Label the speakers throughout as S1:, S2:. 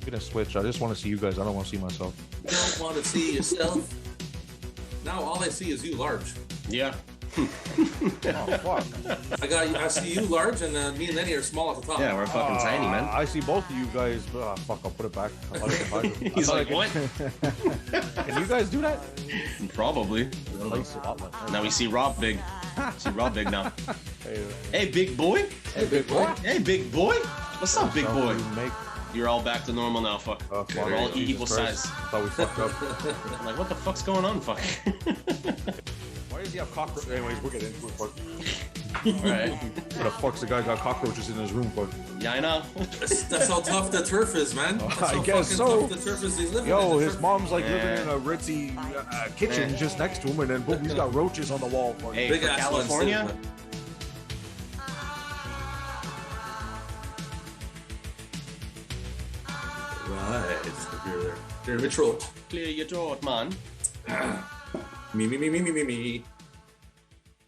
S1: I'm gonna switch. I just want to see you guys. I don't want to see myself.
S2: You don't want to see yourself. Now all I see is you large.
S3: Yeah.
S1: Oh fuck!
S2: I see you large, and me and Lenny are small at the top.
S3: Yeah, we're fucking tiny, man.
S1: I see both of you guys. Fuck! I'll put it back. I thought I could hide it.
S3: He's like, what?
S1: Can you guys do that?
S3: Probably. Now we see Rob big. See Rob big now. Hey, big boy.
S1: Hey, big boy.
S3: Hey, big boy. What's up, big boy?
S1: Make...
S3: You're all back to normal now, fuck. We're all equal size.
S1: I thought we fucked up.
S3: I'm like, what the fuck's going on, fuck?
S1: Why does he have cockroaches? Anyways, we'll get into it, fuck.
S3: Alright.
S1: What the fuck's the guy got cockroaches in his room, fuck?
S3: Yeah, I know.
S2: That's how tough the turf is, man. That's how
S1: I guess so.
S2: Tough the turf is. He's living
S1: Yo,
S2: in
S1: his
S2: turf.
S1: mom's like living in a ritzy kitchen just next to him, and then boom, he's got roaches on the wall. Fuck.
S3: Hey,
S2: Big
S3: for
S2: ass
S3: California?
S2: ones, right. You're Mitchell.
S3: Clear your throat, man.
S2: Me.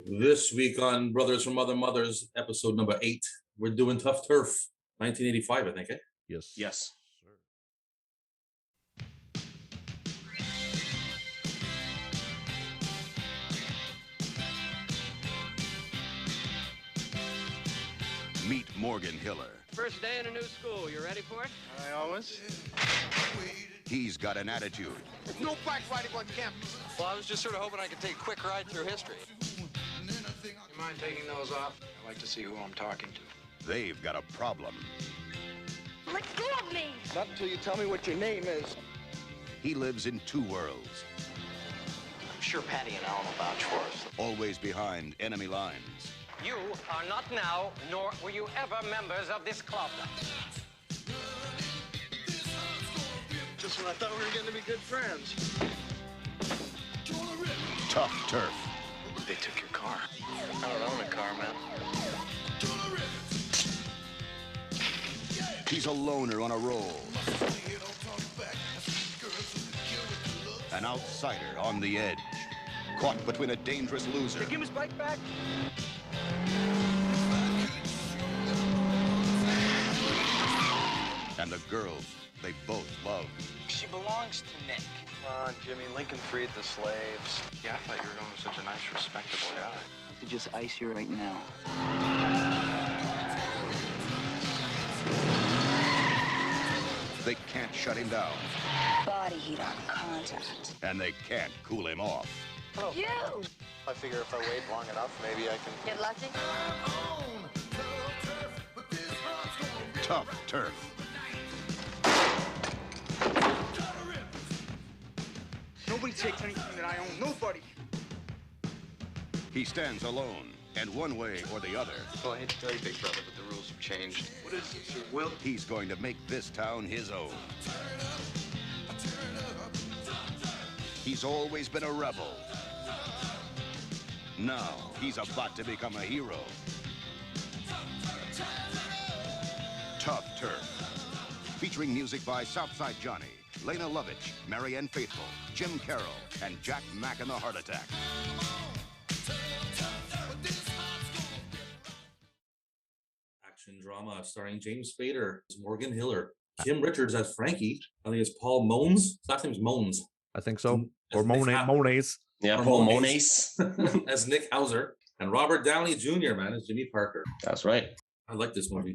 S2: This week on Brothers from Other Mothers, episode number 8, we're doing Tuff Turf, 1985, I think, eh?
S1: Yes.
S3: Yes.
S4: Meet Morgan Hiller.
S5: First day in a new school. You ready for it?
S6: I always.
S4: He's got an attitude.
S6: There's no bike riding on campus.
S5: Well, I was just sort of hoping I could take a quick ride through history. You mind taking those off? I'd like to see who I'm talking to.
S4: They've got a problem.
S7: Let go of me!
S6: Not until you tell me what your name is.
S4: He lives in two worlds,
S5: I'm sure Patty and Al will vouch for us.
S4: always behind enemy lines.
S5: You are not now, nor were you ever members of this club.
S6: Just when I thought we were getting to be good friends.
S4: Tuff Turf.
S5: They took your car. I don't own a car, man.
S4: He's a loner on a roll. An outsider on the edge. Caught between a dangerous loser.
S6: Give his bike back.
S4: And the girls they both love.
S5: She belongs to Nick.
S6: Come on, Jimmy. Lincoln freed the slaves.
S5: Yeah, I thought you were going to such a nice, respectable guy.
S8: I could just ice you right now.
S4: They can't shut him down.
S7: Body heat on contact.
S4: And they can't cool him off.
S7: You!
S6: I figure if I wait long enough, maybe I can...
S7: Get lucky?
S4: Tuff Turf.
S6: Nobody takes anything that I own. Nobody.
S4: He stands alone, and one way or the other,
S5: Well, I hate to tell you, big brother, but the rules have changed.
S6: What is it, your will?
S4: he's going to make this town his own. He's always been a rebel. Now, he's about to become a hero. Tuff Turf. Featuring music by Southside Johnny, Lena Lovitch, Marianne Faithful, Jim Carroll, and Jack Mack and the Heart Attack.
S2: Action drama starring James Spader, Morgan Hiller, Kim Richards as Frankie. I think it's Paul Mones. His last name's Mones.
S1: I think so.
S2: As
S1: Or
S2: Nick
S1: Monet's.
S3: Yeah,
S2: Or
S3: Paul
S2: Moniz.
S3: Moniz.
S2: as Nick Hauser. And Robert Downey Jr., man, as Jimmy Parker.
S3: That's right.
S2: I like this movie.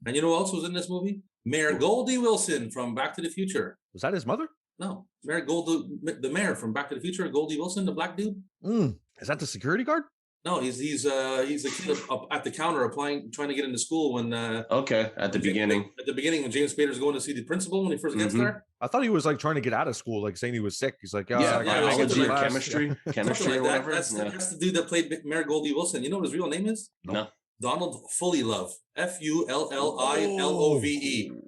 S2: And you know who else was in this movie? Mayor Goldie Wilson from Back to the Future.
S1: Was that his mother?
S2: No, Mayor the mayor from Back to the Future, Goldie Wilson, the black dude.
S1: Is that the security guard?
S2: No, he's a kid up at the counter trying to get into school when
S3: Okay, at the beginning.
S2: At the beginning, when James Spader's going to see the principal when he first gets
S3: Mhm.
S2: there.
S1: I thought he was like trying to get out of school, like saying he was sick. He's like,
S3: Yeah,
S1: I gotta
S2: yeah,
S1: get
S2: something
S1: to
S2: like
S1: class.
S3: chemistry, chemistry
S2: Something
S3: or
S2: like that.
S3: whatever.
S2: That's the dude that played Mayor Goldie Wilson. You know what his real name is?
S3: No.
S2: Donald Fullilove. Fullilove.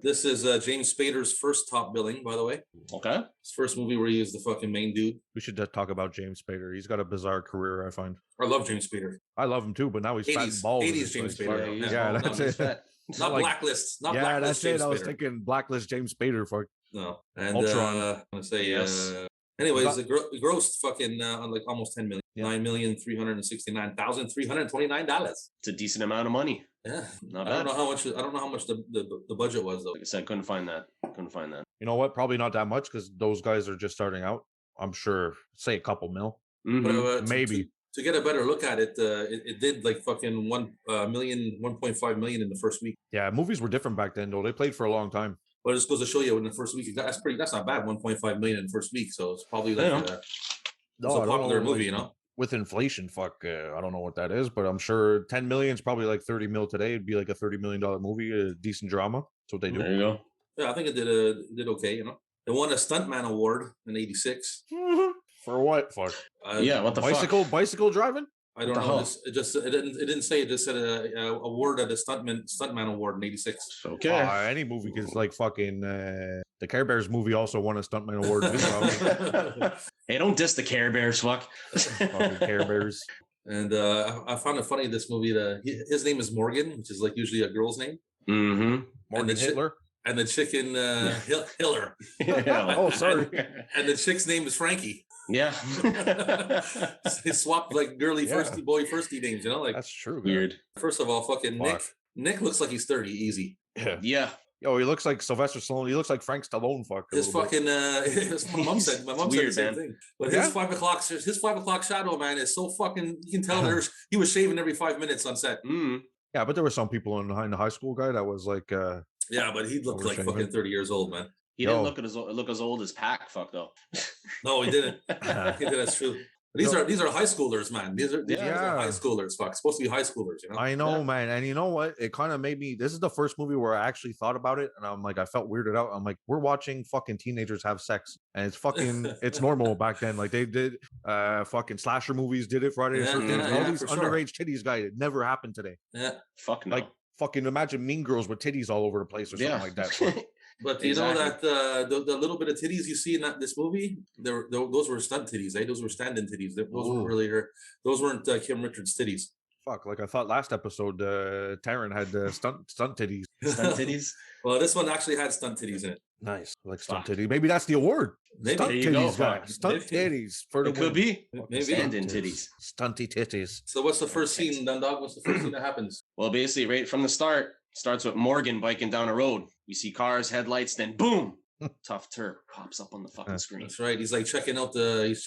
S2: This is James Spader's first top billing, by the way.
S3: Okay.
S2: His first movie where he is the fucking main dude.
S1: We should talk about James Spader. He's got a bizarre career, I find.
S2: I love James Spader.
S1: I love him too, but now he's fat and
S2: 80s
S1: bald.
S2: 80s
S1: It's
S2: James
S1: like-
S2: Spader.
S3: he's
S1: Yeah,
S3: bald.
S1: that's
S3: No, he's
S1: it.
S3: fat.
S2: Not
S1: like-
S2: Blacklist. Not
S1: Yeah,
S2: Blacklist
S1: that's
S2: James
S1: it. I was
S2: Spader.
S1: thinking Blacklist James Spader for
S2: No. And
S1: Ultron.
S2: I'm gonna say
S3: Yes.
S2: anyways, it grossed fucking like almost 10 million.
S1: Yeah.
S2: $9,369,329.
S3: It's a decent amount of money.
S2: Yeah.
S3: Not
S2: I don't
S3: bad.
S2: know how much the budget was though.
S3: Like I said, couldn't find that. couldn't find that.
S1: You know what? Probably not that much because those guys are just starting out. I'm sure, say a couple mil.
S3: Mhm.
S1: Maybe.
S2: To get a better look at it, it did like fucking 1.5 million in the first week.
S1: Yeah, movies were different back then, though. They played for a long time.
S2: But it just goes to show you in the first week, that's not bad, 1.5 million in the first week. So it's probably like it's a popular movie, you know?
S1: With inflation, I don't know what that is, but I'm sure 10 million is probably like 30 mil today. It'd be like a $30 million movie, a decent drama. That's what they do.
S3: There you go.
S2: Yeah, I think it did okay, you know? It won a Stuntman Award in 86.
S1: For what? Fuck.
S3: Yeah, what the
S1: Bicycle driving?
S2: I don't know. It didn't say. It just said a award at the Stuntman Award in 86.
S3: Okay.
S1: Any movie, because like fucking the Care Bears movie also won a Stuntman Award.
S3: Hey, don't diss the Care Bears, fuck.
S1: Fucking Care Bears.
S2: And I found it funny, this movie, his name is Morgan, which is like usually a girl's name.
S3: Mm-hmm.
S1: Morgan Hitler.
S2: And the chicken, Hiller.
S3: Yeah.
S1: Oh, sorry.
S2: And the chick's name is Frankie.
S3: Yeah.
S2: They swapped like girly firsty names, you know? Like,
S1: that's true.
S3: Weird.
S2: First of all, fucking Nick looks like he's 30, easy.
S3: Yeah.
S1: Yo, he looks like Sylvester Stallone. He looks like Frank Stallone. Fuck.
S2: His fucking my mom said the same thing. But his 5 o'clock shadow, man, is so fucking. You can tell he was shaving every 5 minutes on set.
S1: Yeah, but there were some people in the high school guy that was like.
S2: Yeah, but he looked like fucking 30 years old, man.
S3: He didn't look as old as Pac. Fuck though.
S2: No, he didn't. That's true. These are high schoolers, man. These are high schoolers. Fuck, supposed to be high schoolers, you know.
S1: I know, man, and you know what? It kind of made me. This is the first movie where I actually thought about it, and I'm like, I felt weirded out. I'm like, we're watching fucking teenagers have sex, and it's fucking, it's normal back then. Like they did, fucking slasher movies did it. Friday the 13th. All these underage titties, guy. It never happened today.
S2: Yeah,
S3: fuck no.
S1: Like fucking imagine Mean Girls with titties all over the place or something like that.
S2: But you know that the little bit of titties you see in this movie, those were stunt titties, eh? Those were stand-in titties. Those weren't really those weren't Kim Richards' titties.
S1: Fuck, like I thought last episode, Taryn had stunt titties.
S3: Stunt titties?
S2: Well, this one actually had stunt titties in it.
S1: Nice, like stunt titties. Maybe that's the award.
S2: Maybe.
S1: Stunt titties, guys. Stunt titties for the
S3: It could be.
S2: Maybe
S3: stand-in titties.
S1: Stunty titties.
S2: So what's the first scene, Dundog? What's the first scene that happens?
S3: Well, basically, right from the start, starts with Morgan biking down a road. We see cars, headlights, then boom, Tuff Turf pops up on the fucking screen.
S2: That's right. He's like checking out the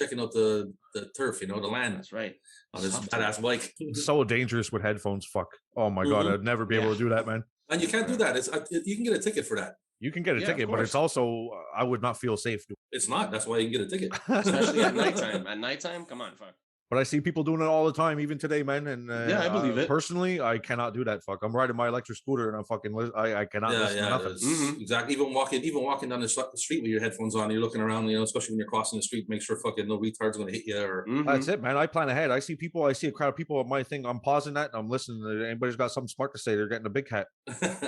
S2: turf, you know, the land.
S3: That's right.
S2: On his badass bike.
S1: So dangerous with headphones. Fuck. Oh my god, I'd never be able to do that, man.
S2: And you can't do that. You can get a ticket for that.
S1: You can get a ticket, but it's also I would not feel safe.
S2: It's not. That's why you can get a ticket.
S3: Especially at nighttime. At nighttime, come on, fuck.
S1: But I see people doing it all the time, even today, man. And
S3: yeah, I believe it.
S1: Personally, I cannot do that. Fuck, I'm riding my electric scooter and I'm fucking. I cannot listen to nothing.
S2: Exactly. Even walking down the street with your headphones on, you're looking around. You know, especially when you're crossing the street, make sure fucking no retard's gonna hit you. Or
S1: that's it, man. I plan ahead. I see a crowd of people at my thing. I'm pausing that and I'm listening. To anybody's got something smart to say, they're getting a big hat.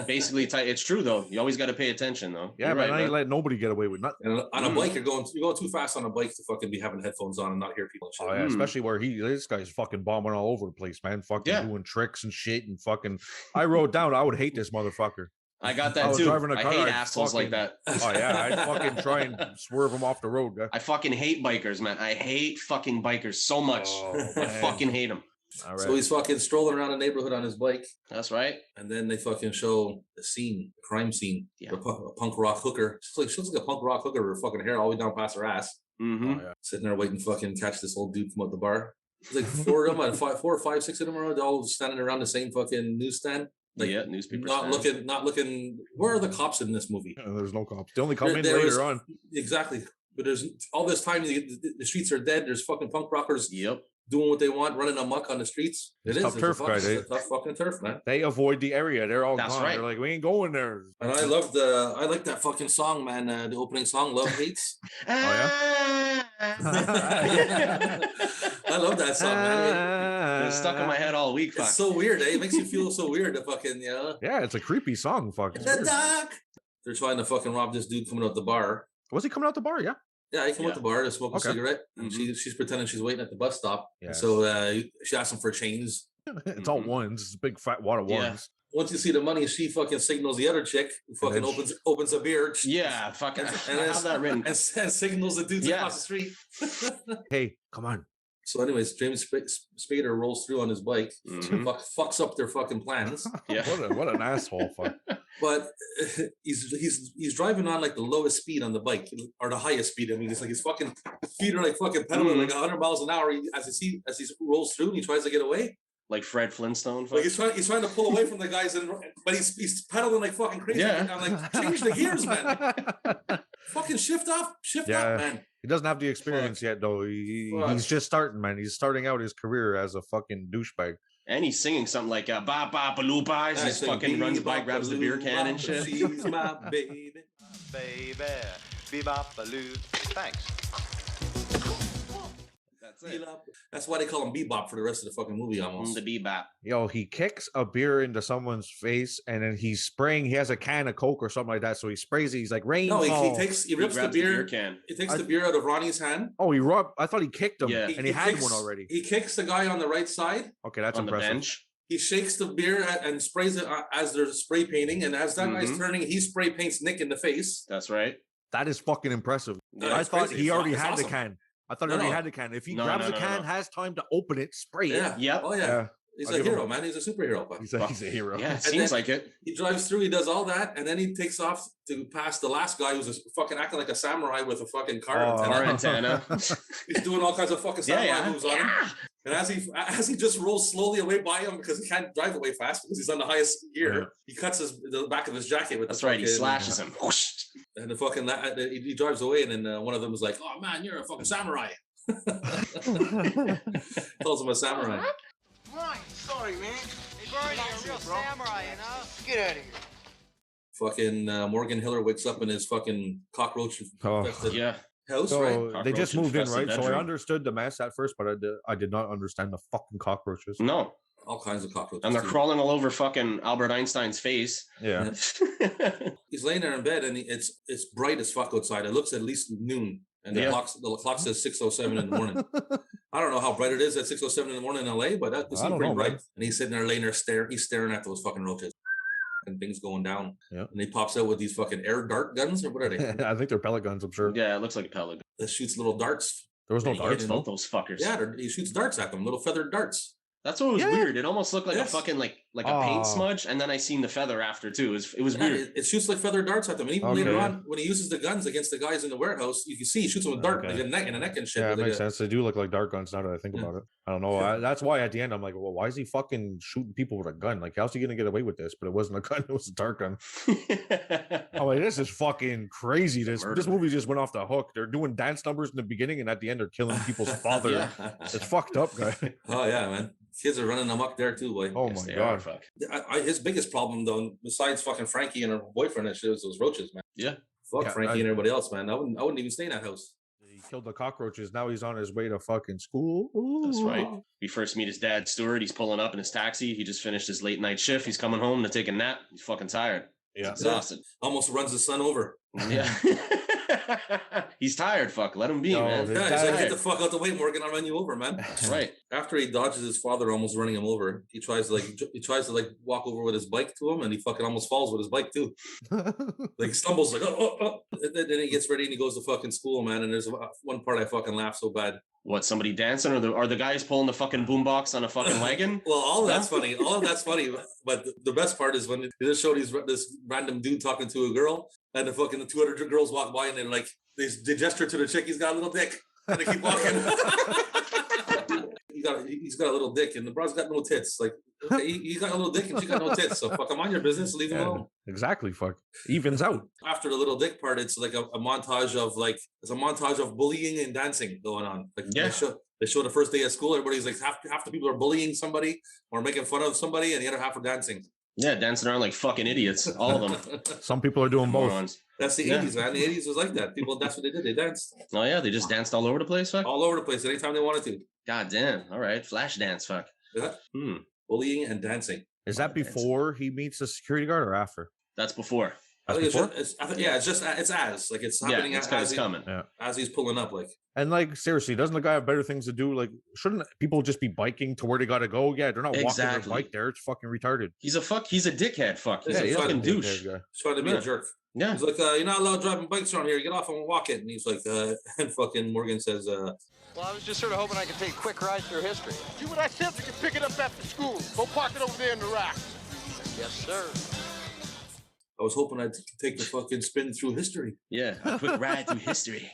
S3: Basically, it's true though. You always got to pay attention though.
S1: Yeah, man. I ain't letting nobody get away with nothing.
S2: And on a bike, you're going too fast on a bike to fucking be having headphones on and not hear people.
S1: Oh yeah, especially where this guy's fucking bombing all over the place, man. Fucking doing tricks and shit and fucking. I wrote down I would hate this motherfucker.
S3: I got that too. I hate assholes like that.
S1: Oh yeah, I'd fucking try and swerve them off the road, guy.
S3: I fucking hate bikers, man. I hate fucking bikers so much. I fucking hate them.
S2: Right. So he's fucking strolling around the neighborhood on his bike.
S3: That's right.
S2: And then they fucking show the scene, the crime scene. Yeah. A punk rock hooker. She looks like a punk rock hooker with her fucking hair all the way down past her ass. Sitting there waiting to fucking catch this old dude come out the bar. There's like four of them, 4 or 5, 6 of them are all standing around the same fucking newsstand. Like,
S3: newspaper
S2: not looking. Where are the cops in this movie?
S1: There's no cops. They only come in later on.
S2: Exactly. But there's all this time. The streets are dead. There's fucking punk rockers. Doing what they want, running amok on the streets. It's
S1: Tough turf, guy.
S2: It's a tough fucking turf, man.
S1: They avoid the area. They're all gone.
S3: Right.
S1: They're like, we ain't going there.
S2: And I like that fucking song, man. The opening song, "Love Hates."
S1: Oh yeah.
S2: I love that song, man.
S3: It's stuck in my head all week.
S2: It's so weird, eh? It makes you feel so weird. The fucking
S1: Yeah, it's a creepy song. Fuck.
S2: In the dark. They're trying to fucking rob this dude coming out the bar.
S1: Was he coming out the bar? Yeah.
S2: Yeah, he came out the bar to smoke a cigarette, and she's pretending she's waiting at the bus stop.
S1: Yeah.
S2: So she asked him for chains.
S1: It's all ones. It's a big fat wad of ones.
S2: Once you see the money, she fucking signals the other chick who fucking opens a beer.
S3: Yeah, fucking.
S2: And have that written. And signals the dudes across the street.
S1: Hey, come on.
S2: So, anyways, James Spader rolls through on his bike, fucks up their fucking plans.
S3: Yeah,
S1: what an asshole, fuck.
S2: But he's driving on like the lowest speed on the bike, or the highest speed. I mean, it's like his fucking feet are like fucking pedaling like 100 miles an hour as he rolls through and he tries to get away.
S3: Like Fred Flintstone.
S2: Like he's trying to pull away from the guys, but he's pedaling like fucking crazy. Yeah. I'm like, change the gears, man. Fucking shift up, man.
S1: He doesn't have the experience yet, though. He's just starting, man. He's starting out his career as a fucking douchebag.
S3: And he's singing something like "Ba Ba Balooba" as he fucking runs by, grabs the beer can and shit.
S2: She's my baby,
S6: baby, bebop baloo. Thanks.
S3: That's it.
S2: That's why they call him Bebop for the rest of the fucking movie, almost.
S3: The Bebop.
S1: Yo, he kicks a beer into someone's face, and then he's spraying. He has a can of Coke or something like that, so he sprays it. He's like, rainbow.
S2: No, he rips the beer can. He takes the beer out of Ronnie's hand.
S1: Oh, I thought he kicked him, and he had one already.
S2: He kicks the guy on the right side.
S1: Okay, that's
S3: on
S1: impressive.
S3: The bench.
S2: He shakes the beer and sprays it as they're spray painting, and as that guy's turning, he spray paints Nick in the face.
S3: That's right.
S1: That is fucking impressive. I thought he already had the can. I thought he already had the can. If he grabs the can, has time to open it, spray it.
S3: Yeah.
S2: Oh, yeah. He's a hero, man. He's a superhero.
S1: He's a hero.
S3: Yeah, it seems like it.
S2: He drives through, he does all that, and then he takes off to pass the last guy who's fucking acting like a samurai with a fucking car
S3: antenna.
S2: He's doing all kines of fucking samurai moves on him. And as he just rolls slowly away by him because he can't drive away fast because he's on the highest gear, he cuts the back of his jacket with
S3: he slashes him.
S2: And the fucking he drives away, and then one of them was like, "Oh man, you're a fucking samurai." Calls him a samurai.
S6: Right, sorry, man. Hey, Bernie, you're a real samurai, you know? Get out of here.
S2: Fucking Morgan Hiller wakes up in his fucking cockroach house,
S1: so
S2: right?
S1: They just moved in, right? So I understood the mess at first, but I did not understand the fucking cockroaches.
S3: No.
S2: All kinds of cockroaches.
S3: And they're crawling all over fucking Albert Einstein's face.
S1: Yeah.
S2: He's laying there in bed, and it's bright as fuck outside. It looks at least noon. And the clock says 6:07 in the morning. I don't know how bright it is at 6:07 in the morning in LA, but that seems pretty bright. And he's sitting there laying there he's staring at those fucking roaches. And things going down. Yeah. And he pops out with these fucking air dart guns, or what are they?
S1: I think they're pellet guns, I'm sure.
S3: Yeah, it looks like a pellet gun.
S2: That shoots little darts.
S1: There was no darts, though.
S3: Those fuckers.
S2: Yeah, he shoots darts at them, little feathered darts.
S3: That's what was weird. It almost looked like a fucking like a paint smudge, and then I seen the feather after too. It was weird.
S2: It shoots like feather darts at them, and even later on, when he uses the guns against the guys in the warehouse, you can see he shoots them with dart like in the neck and shit.
S1: Yeah, it makes sense. They do look like dart guns now that I think about it. I don't know. That's why at the end I'm like, well, why is he fucking shooting people with a gun? Like, how's he gonna get away with this? But it wasn't a gun; it was a dart gun. I'm like, this is fucking crazy. This movie just went off the hook. They're doing dance numbers in the beginning, and at the end they're killing people's father. It's fucked up, guy.
S2: Oh yeah, man. Kids are running amok there too, boy.
S1: Oh my god!
S2: His biggest problem, though, besides fucking Frankie and her boyfriend, and shit, was those roaches, man.
S3: Yeah.
S2: Fuck Frankie and everybody else, man. I wouldn't even stay in that house.
S1: He killed the cockroaches. Now he's on his way to fucking school.
S3: That's right. We first meet his dad, Stuart. He's pulling up in his taxi. He just finished his late night shift. He's coming home to take a nap. He's fucking tired.
S1: Yeah.
S3: He's exhausted.
S2: Almost runs his son over.
S3: Yeah. He's tired, fuck. Let him be, man.
S2: Yeah, he's like, get the fuck out the way, Morgan. I'll run you over, man.
S3: That's right.
S2: After he dodges his father almost running him over, he tries to walk over with his bike to him, and he fucking almost falls with his bike too. Like stumbles, like oh. And then he gets ready and he goes to fucking school, man. And there's one part I fucking laugh so bad.
S3: What, somebody dancing, or are the guys pulling the fucking boombox on a fucking wagon?
S2: Well, all of that's funny. All of that's funny. But the best part is when they just show this random dude talking to a girl, and the two other girls walk by, and they're like, they gesture to the chick. He's got a little dick, and they keep walking. He's got a little dick, and the bro's got no tits. Like, okay, he's got a little dick, and she got no tits. So fuck, I'm on your business. Leave him alone.
S1: Exactly. Fuck. Evens out.
S2: After the little dick part, it's like a montage of bullying and dancing going on. Like, they show the first day of school. Everybody's like half the people are bullying somebody or making fun of somebody, and the other half are dancing.
S3: Yeah, dancing around like fucking idiots. All of them.
S1: Some people are doing both.
S2: That's the 80s, man. The 80s was like that. People, that's what they did. They danced.
S3: Oh, yeah? They just danced all over the place, fuck?
S2: All over the place, anytime they wanted to.
S3: God damn. All right. Flash dance, fuck.
S2: Yeah. Bullying and dancing.
S1: Is that before he meets the security guard or after?
S3: That's before.
S2: It's happening as he's pulling up, like.
S1: And like, seriously, doesn't the guy have better things to do? Like, shouldn't people just be biking to where they gotta go? Yeah, they're not walking their bike there. It's fucking retarded.
S3: He's a dickhead, fuck. He's a fucking douche.
S2: He's trying to be a jerk.
S3: Yeah.
S2: He's like, you're not allowed driving bikes around here. Get off and walk it. And he's like, and fucking Morgan says,
S5: well, I was just sort of hoping I could take a quick ride through history.
S6: Do what I said, we can pick it up after school. Go park it over there in the rack.
S5: Yes, sir.
S2: I was hoping I'd take the fucking spin through history.
S3: Yeah, a quick ride through history.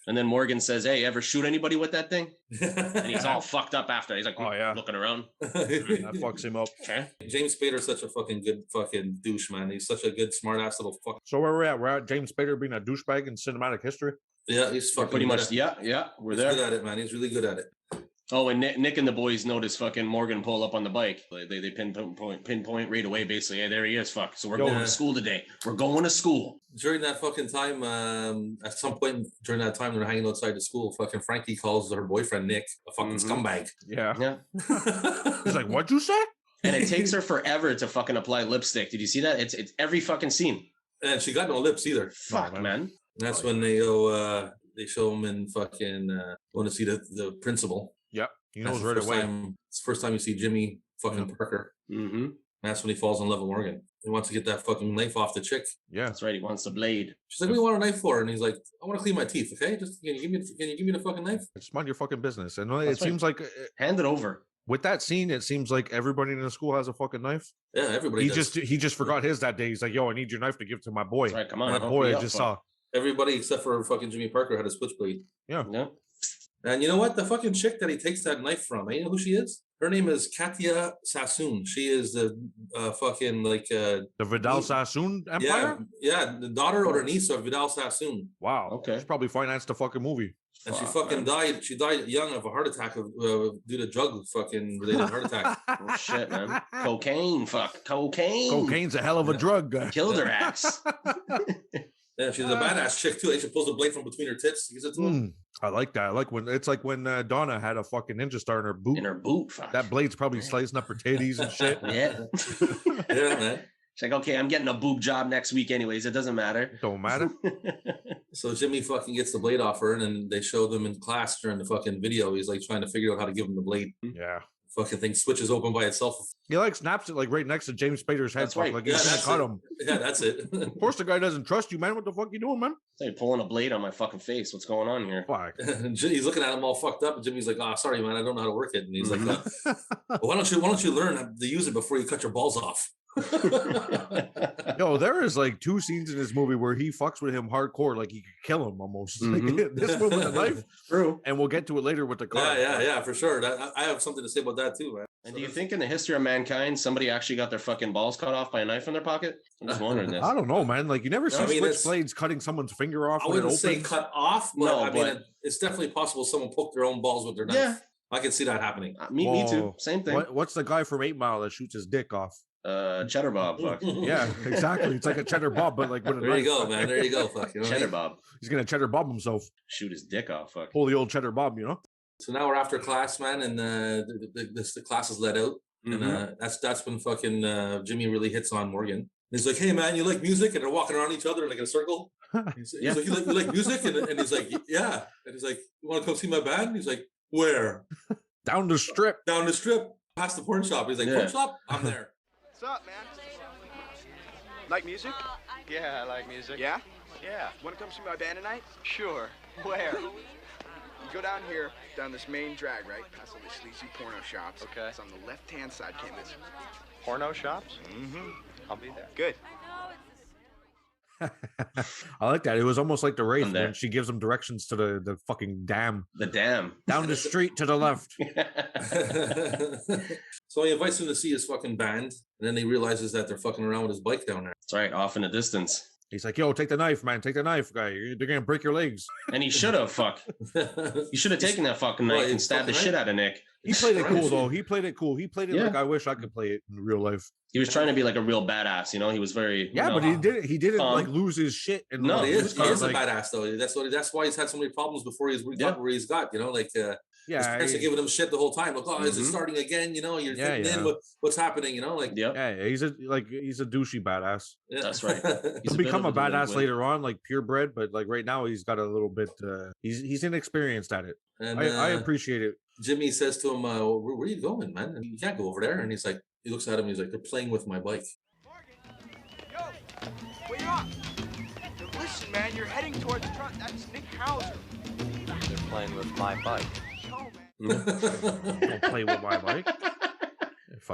S3: And then Morgan says, hey, ever shoot anybody with that thing? And he's all fucked up after. He's like, oh, yeah, looking around.
S1: That fucks him up.
S3: Okay.
S2: James Spader's such a fucking good fucking douche, man. He's such a good, smart-ass little fuck.
S1: So where we're at? We're at James Spader being a douchebag in cinematic history?
S2: Yeah, he's fucking
S3: pretty much, yeah, we're there.
S2: He's good at it, man. He's really good at it.
S3: Oh, and Nick and the boys notice fucking Morgan pull up on the bike. They pinpoint right away, basically. Hey, there he is, fuck. So we're going to school today. We're going to school.
S2: During that fucking time, at some point during that time, they're hanging outside the school. Fucking Frankie calls her boyfriend, Nick, a fucking scumbag.
S1: Yeah.
S3: Yeah.
S1: He's like, what'd you say?
S3: And it takes her forever to fucking apply lipstick. Did you see that? It's every fucking scene.
S2: And she got no lips either.
S3: Fuck, man.
S2: And that's when they go, they show him in fucking, going to see the principal.
S1: Yep. He knows right away.
S2: It's the first time you see Jimmy fucking Parker.
S3: Mm-hmm.
S2: That's when he falls in love with Morgan. He wants to get that fucking knife off the chick.
S1: Yeah,
S3: that's right. He wants the blade.
S2: She's like, "What do you want a knife for?" And he's like, "I want to clean my teeth. Okay, just can you give me the fucking knife?
S1: Just mind your fucking business." And it seems like
S3: hand it over.
S1: With that scene, it seems like everybody in the school has a fucking knife.
S2: Yeah, everybody.
S1: He just forgot his that day. He's like, "Yo, I need your knife to give to my boy."
S3: That's right, come on,
S1: my boy. I just saw
S2: everybody except for fucking Jimmy Parker had a switchblade.
S1: Yeah.
S3: Yeah.
S2: And you know what? The fucking chick that he takes that knife from, you know who she is? Her name is Katya Sassoon. She is the fucking like
S1: the Vidal Sassoon empire.
S2: Yeah, the daughter or the niece of Vidal Sassoon.
S1: Wow.
S3: Okay.
S1: She probably financed the fucking movie.
S2: And she fucking died. She died young of a heart attack due to drug fucking related heart attack.
S3: Oh shit, man! Cocaine, fuck, cocaine.
S1: Cocaine's a hell of a drug.
S3: Killed her ass.
S2: Yeah, she's a badass chick too. She pulls the blade from between her tits. Gives it to him.
S1: I like that. I like when it's like when Donna had a fucking ninja star in her boot.
S3: In her boot, fuck.
S1: That blade's probably slicing up her titties and shit.
S3: Yeah.
S2: Yeah, man.
S3: She's like, okay, I'm getting a boob job next week anyways. It doesn't matter.
S1: Don't matter.
S2: So Jimmy fucking gets the blade off her, and then they show them in class during the fucking video. He's like trying to figure out how to give him the blade.
S1: Yeah.
S2: Fucking thing switches open by itself.
S1: He like snaps it like right next to James Spader's head.
S3: That's right.
S1: Like he's gonna cut him.
S2: Yeah, that's it.
S1: Of course, the guy doesn't trust you, man. What the fuck you doing, man?
S3: You're pulling a blade on my fucking face. What's going on here?
S1: Fuck.
S2: He's looking at him all fucked up, and Jimmy's like, "Oh, sorry, man, I don't know how to work it." And he's like, "Why don't you learn how to use it before you cut your balls off?"
S1: Yo, there is like 2 scenes in this movie where he fucks with him hardcore, like he could kill him almost. Like, this one with a knife.
S3: True.
S1: And we'll get to it later with the car.
S2: Yeah, for sure. I have something to say about that too, man.
S3: And do you think in the history of mankind, somebody actually got their fucking balls cut off by a knife in their pocket? I'm just wondering this.
S1: I don't know, man. Like you never see switchblades cutting someone's finger off.
S2: I wouldn't say cut off, but
S3: no,
S2: I mean, it's definitely possible someone poked their own balls with their knife.
S3: Yeah.
S2: I can see that happening.
S3: Me too. Same thing.
S1: What's the guy from 8 Mile that shoots his dick off?
S3: Cheddar Bob, fuck.
S1: Yeah, exactly. It's like a cheddar bob, but like with a
S2: there
S1: knife.
S2: You go, man. There you go, fuck. You know
S3: cheddar Bob.
S1: He's gonna cheddar bob himself.
S3: Shoot his dick off, fuck.
S1: Pull the old cheddar bob, you know.
S2: So now we're after class, man, and the class is let out, and that's when fucking Jimmy really hits on Morgan. And he's like, "Hey, man, you like music?" And they're walking around each other like in a circle. He's like, "You like music?" And he's like, "Yeah." And he's like, "You want to come see my band?" And he's like, "Where?"
S1: Down the strip.
S2: Down the strip, past the porn shop. He's like, "Porn shop? I'm there."
S6: What's up, man? Like music?
S5: Yeah, I like music.
S6: Yeah?
S5: Yeah.
S6: Want to come see my band tonight?
S5: Sure. Where?
S6: You go down here, down this main drag, right? Past all the sleazy porno shops.
S5: Okay.
S6: It's on the left-hand side, can't miss it.
S5: Porno shops?
S6: Mm-hmm.
S5: I'll be there.
S6: Good.
S1: I like that. It was almost like the Wraith
S3: I'm there.
S1: when she gives him directions to the fucking dam.
S3: The dam.
S1: Down the street to the left.
S2: So he invites him to see his fucking band, and then he realizes that they're fucking around with his bike down there.
S3: That's right, off in the distance.
S1: He's like, "Yo, take the knife, man. Take the knife, guy. They're gonna break your legs."
S3: And he should have, fuck. You should have taken that fucking knife and stabbed the shit out of Nick.
S1: He played it cool though. He played it cool. He played it like I wish I could play it in real life.
S3: He was trying to be like a real badass, you know. He was very
S1: but he didn't. He didn't like lose his shit. And
S3: no,
S2: he is
S1: like,
S2: a badass though. That's why he's had so many problems before he's got where he's got. You know, like his parents are giving him shit the whole time. Like, oh, is it starting again? You know, you're thinking in what's happening. You know, like
S1: he's a douchey badass.
S2: Yeah.
S3: That's right.
S1: He'll become a badass later on, like purebred. But like right now, he's got a little bit. He's inexperienced at it.
S2: And
S1: I appreciate it.
S2: Jimmy says to him, where are you going, man? You can't go over there. And he's like, he looks at him. He's like, they're playing with my bike.
S6: Morgan! Yo! Where you off? Listen, man, you're heading towards the truck. That's Nick Hauser.
S5: They're playing with my bike.
S1: Don't play with my bike.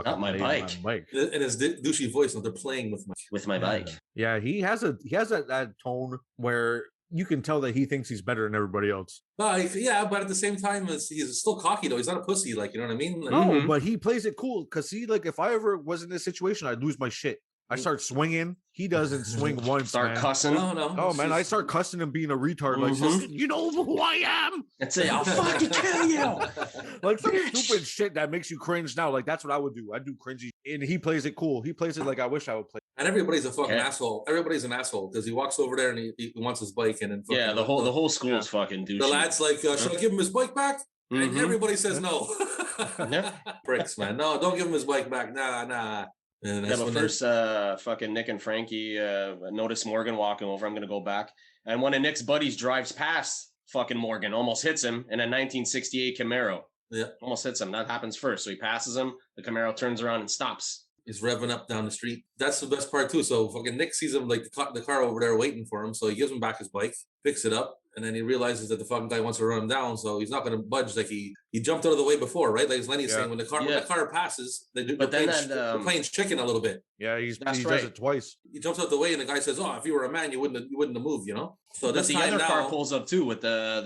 S3: Not my bike.
S2: And his douchey voice, they're playing with my
S3: bike.
S1: Yeah, he has that tone where you can tell that he thinks he's better than everybody else.
S2: Yeah, but at the same time, he's still cocky though. He's not a pussy, like, you know what I mean? Like,
S1: no, but he plays it cool because like if I ever was in this situation, I'd lose my shit. I start swinging. He doesn't swing once.
S3: Start cussing.
S2: No.
S1: Oh man, I start cussing and being a retard. Like, you know who I am.
S3: That's it. I'll fucking kill you.
S1: Like some stupid shit that makes you cringe now. Like that's what I would do. I do cringy, and he plays it cool. He plays it like I wish I would play.
S2: And everybody's a fucking asshole. Everybody's an asshole because he walks over there and he wants his bike, and then
S3: the whole school is fucking douchey.
S2: The lad's like, should I give him his bike back? And everybody says no. Bricks, man. No, don't give him his bike back. Nah. And
S3: but first, fucking Nick and Frankie notice Morgan walking over. I'm gonna go back, and one of Nick's buddies drives past fucking Morgan, almost hits him in a 1968 Camaro.
S2: Yeah,
S3: almost hits him. That happens first, so he passes him. The Camaro turns around and stops.
S2: He's revving up down the street. That's the best part too. So fucking Nick sees him like the car over there waiting for him. So he gives him back his bike, picks it up, and then he realizes that the fucking guy wants to run him down. So he's not going to budge. Like he jumped out of the way before, right? Like Lenny's saying, when the car passes, they're playing chicken a little bit.
S1: Yeah, he does it twice.
S2: He jumps out the way, and the guy says, "Oh, if you were a man, you wouldn't have moved," you know. So
S3: this the other car pulls up too with the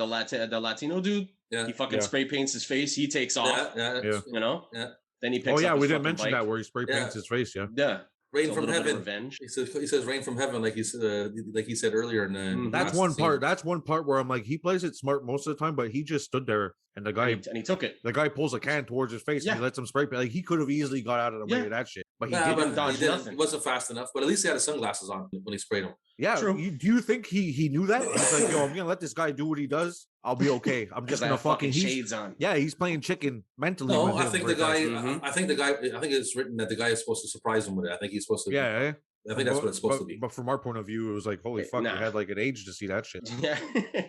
S3: Latino dude.
S2: Yeah,
S3: he fucking spray paints his face. He takes off.
S2: Yeah.
S3: You know.
S2: Yeah.
S3: Then he picks up
S1: we
S3: his
S1: didn't mention
S3: bike.
S1: that where he spray paints his face.
S3: Yeah.
S2: Rain from heaven. Revenge. He says rain from heaven, like he said earlier. And
S1: that's one part. That's one part where I'm like, he plays it smart most of the time, but he just stood there and the guy
S3: and he took it.
S1: The guy pulls a can towards his face and he lets him spray paint. Like he could have easily got out of the way of that shit, but he didn't.
S2: He wasn't fast enough. But at least he had his sunglasses on when he sprayed him.
S1: Yeah. True. Do you think he knew that? He's like, yo, I'm gonna let this guy do what he does. I'll be okay. I'm just gonna fucking
S3: shades on.
S1: Yeah, he's playing chicken mentally.
S2: No, I think the guy. I think it's written that the guy is supposed to surprise him with it. I think he's supposed to.
S1: Yeah.
S2: I think that's what it's supposed to be.
S1: But from our point of view, it was like, holy fuck, you had like an age to see that shit.
S3: Yeah,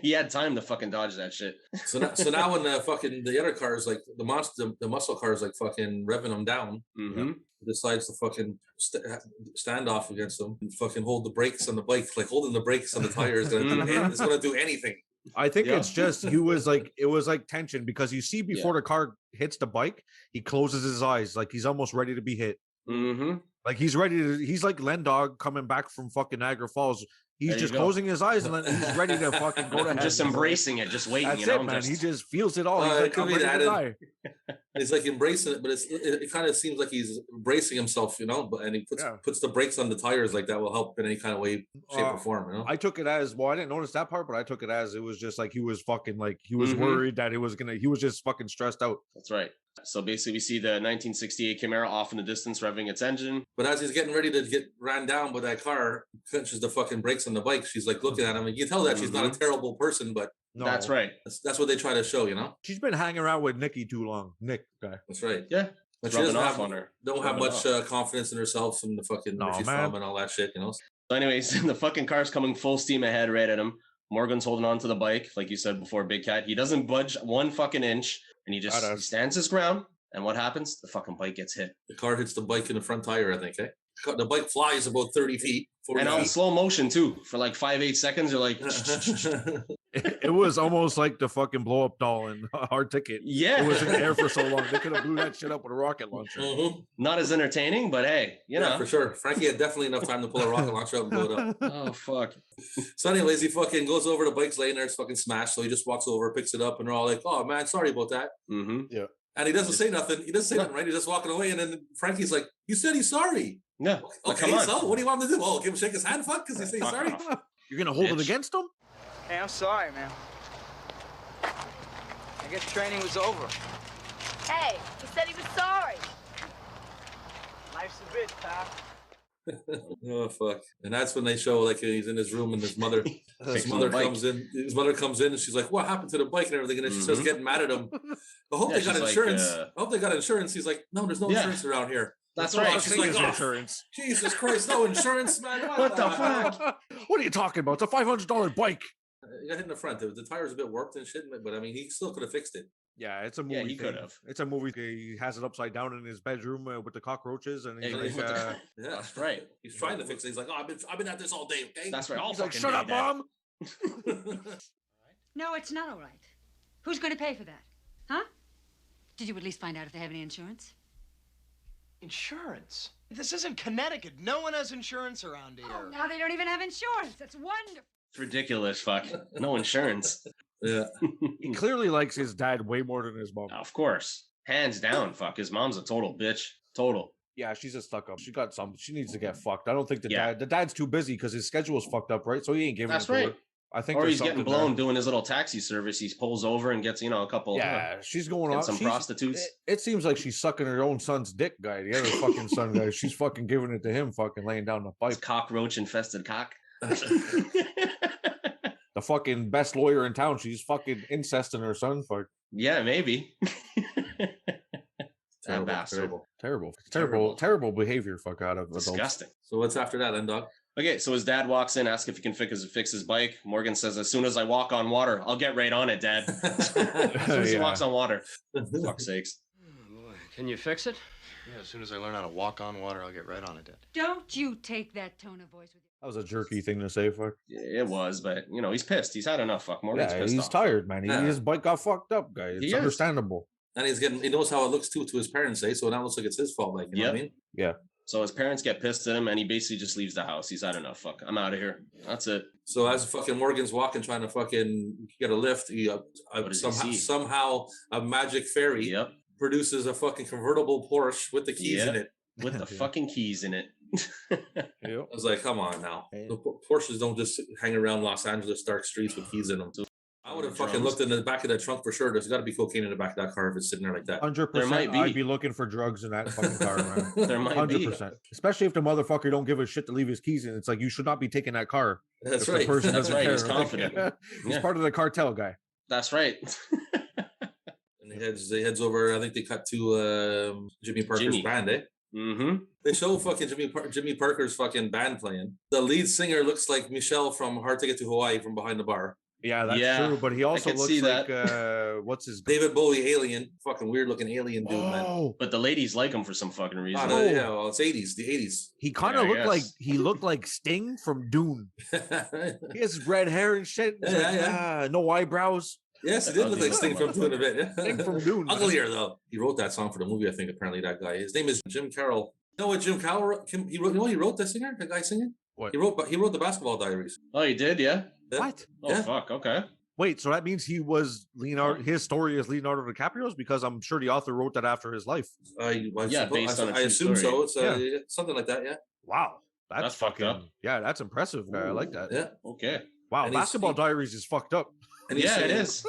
S3: he had time to fucking dodge that shit.
S2: So now when the other cars, like the muscle cars, like fucking revving him down, decides to fucking stand off against them and fucking hold the brakes on the bike, like holding the brakes on the tires. It's gonna do anything.
S1: I think it's just it was like tension because you see before the car hits the bike, he closes his eyes like he's almost ready to be hit. Like he's ready to. He's like Len Dog coming back from fucking Niagara Falls. He's just closing his eyes and he's ready to fucking go to heaven.
S3: Just embracing it, just waiting.
S1: That's it, man. He just feels it all. He's like, I'm ready to die.
S2: He's like embracing it, but it kind of seems like he's embracing himself, you know. And he puts the brakes on the tires, like that will help in any kind of way, shape, or form. You know.
S1: I took it as I didn't notice that part, but I took it as it was just like he was fucking like he was worried that it was gonna. He was just fucking stressed out.
S3: That's right. So basically, we see the 1968 Camaro off in the distance, revving its engine.
S2: But as he's getting ready to get ran down by that car, clenches the fucking brakes on the bike. She's like looking at him, and you tell that she's not a terrible person, but
S1: no.
S3: That's right.
S2: That's what they try to show, you know.
S1: She's been hanging around with Nicky too long. Nick guy.
S2: That's right.
S3: Yeah.
S2: But she doesn't have much confidence in herself and the fucking where she's from and all that shit, you know.
S3: So, anyways, the fucking car's coming full steam ahead right at him. Morgan's holding on to the bike, like you said before, Big Cat. He doesn't budge one fucking inch, and he stands his ground. And what happens? The fucking bike gets hit.
S2: The car hits the bike in the front tire, I think, eh? The bike flies about 30 feet. 40
S3: and
S2: feet.
S3: on slow motion, too. For like 5-8 seconds, you're like...
S1: It was almost like the fucking blow-up doll in Hard Ticket.
S3: Yeah.
S1: It was in the air for so long. They could have blew that shit up with a rocket launcher.
S3: Not as entertaining, but hey, you know.
S2: For sure. Frankie had definitely enough time to pull a rocket launcher up and blow it up.
S3: Oh, fuck.
S2: So anyways, he fucking goes over, the bike's laying there, it's fucking smashed. So he just walks over, picks it up, and they're all like, oh, man, sorry about that.
S1: Yeah.
S2: And he doesn't say nothing. He doesn't say nothing, right? He's just walking away. And then Frankie's like, you said he's sorry.
S3: Yeah.
S2: Okay, come on. So what do you want him to do? Oh, give him shake his hand, fuck, because he's saying sorry?
S1: You're going to hold it against him?
S5: Hey, I'm sorry, man. I guess training was over.
S7: Hey, he said he was sorry.
S5: Life's a bitch, pal.
S2: Oh fuck! And that's when they show like he's in his room and his mother comes in. His mother comes in and she's like, "What happened to the bike and everything?" And then she starts getting mad at him. I hope they got insurance. I hope they got insurance. He's like, "No, there's no insurance around here."
S3: That's right.
S2: She's like,
S1: insurance.
S2: Jesus Christ, no insurance, man.
S1: What the fuck? What are you talking about? It's a $500 bike.
S2: He got hit in the front. The tire's a bit warped and shit, but I mean, he still could have fixed it.
S1: Yeah, it's a movie.
S3: Yeah, he could have.
S1: It's a movie. He has it upside down in his bedroom with the cockroaches, and he's like,
S2: yeah,
S3: that's right.
S2: He's trying to fix it. He's like, oh, I've been at this all day. Okay,
S3: that's right.
S1: He's like, shut up, Mom.
S9: No, it's not all right. Who's going to pay for that? Huh? Did you at least find out if they have any insurance?
S6: Insurance? This isn't Connecticut. No one has insurance around here.
S9: Oh, now they don't even have insurance. That's wonderful.
S3: It's ridiculous, fuck. No insurance.
S2: Yeah.
S1: He clearly likes his dad way more than his mom.
S3: Of course. Hands down, fuck. His mom's a total bitch. Total.
S1: Yeah, she's a stuck up. She got some. She needs to get fucked. I don't think the dad's too busy because his schedule's fucked up, right? So he ain't giving it to her. I think,
S3: or he's getting blown doing his little taxi service. He pulls over and gets, a couple.
S1: Yeah, she's going on
S3: some prostitutes.
S1: It seems like she's sucking her own son's dick, guy. The other fucking son guy. She's fucking giving it to him, fucking laying down the pipe.
S3: Cockroach infested cock.
S1: The fucking best lawyer in town. She's fucking incesting her son. Fuck.
S3: Yeah, maybe.
S1: Terrible behavior. Fuck out of adults.
S3: Disgusting.
S2: So what's after that, then, dog?
S3: Okay, so his dad walks in, asks if he can fix his bike. Morgan says, "As soon as I walk on water, I'll get right on it, Dad." As soon as he walks on water. Fuck's sakes.
S10: Oh, boy. Can you fix it? Yeah, as soon as I learn how to walk on water, I'll get right on it, Dad.
S9: Don't you take that tone of voice with you.
S1: That was a jerky thing to say, fuck.
S3: Yeah, it was, but he's pissed. He's had enough, fuck. Morgan's pissed
S1: he's
S3: off.
S1: Tired, man. His bike got fucked up, guys. It's understandable.
S2: And he knows how it looks to his parents, so now it looks like it's his fault, like, you know what I mean?
S1: Yeah.
S3: So his parents get pissed at him, and he basically just leaves the house. He's had enough. Fuck, I'm out of here. That's it.
S2: So as fucking Morgan's walking, trying to fucking get a lift, somehow a magic fairy produces a fucking convertible Porsche with the keys in it.
S3: With the fucking keys in it.
S2: I was like, come on now. The Porsches don't just hang around Los Angeles dark streets with keys in them. I would have fucking looked in the back of that trunk for sure. There's got to be cocaine in the back of that car if it's sitting there like that.
S1: 100%. I'd be looking for drugs in that fucking car, man.
S3: There might 100%.
S1: Be. Especially if the motherfucker don't give a shit to leave his keys in. It's like, you should not be taking that car.
S2: That's right.
S3: That's right. He's confident.
S1: He's part of the cartel, guy.
S3: That's right.
S2: And he heads over. I think they cut to Jimmy Parker's band, eh?
S3: Mm-hmm.
S2: They show fucking Jimmy Parker's fucking band playing. The lead singer looks like Michelle from Hard to Get to Hawaii from behind the bar.
S1: Yeah, that's true. But he also looks like what's his
S2: David Bowie alien, fucking weird looking alien dude, man.
S3: But the ladies like him for some fucking reason.
S2: Yeah, well, it's 80s, the 80s.
S1: He kind of looked like Sting from Dune. He has red hair and shit. No eyebrows.
S2: Yes, it did look like Sting from Dune a bit.
S1: Sting from Dune.
S2: Uglier though. He wrote that song for the movie, I think. Apparently, that guy. His name is Jim Carroll. You know what Jim Carroll wrote? He wrote the singer, the guy singing.
S1: What?
S2: He wrote the Basketball Diaries.
S3: Oh, he did, yeah.
S1: What?
S3: Oh, fuck. Okay.
S1: Wait, so that means he was Leonardo. His story is Leonardo DiCaprio's, because I'm sure the author wrote that after his life.
S2: Based on I assume so. It's something like that. Yeah.
S1: Wow, that's
S3: fucked up.
S1: Yeah, that's impressive. I like that.
S2: Yeah.
S3: Okay.
S1: Wow, and Basketball Diaries is fucked up.
S2: And
S3: it is.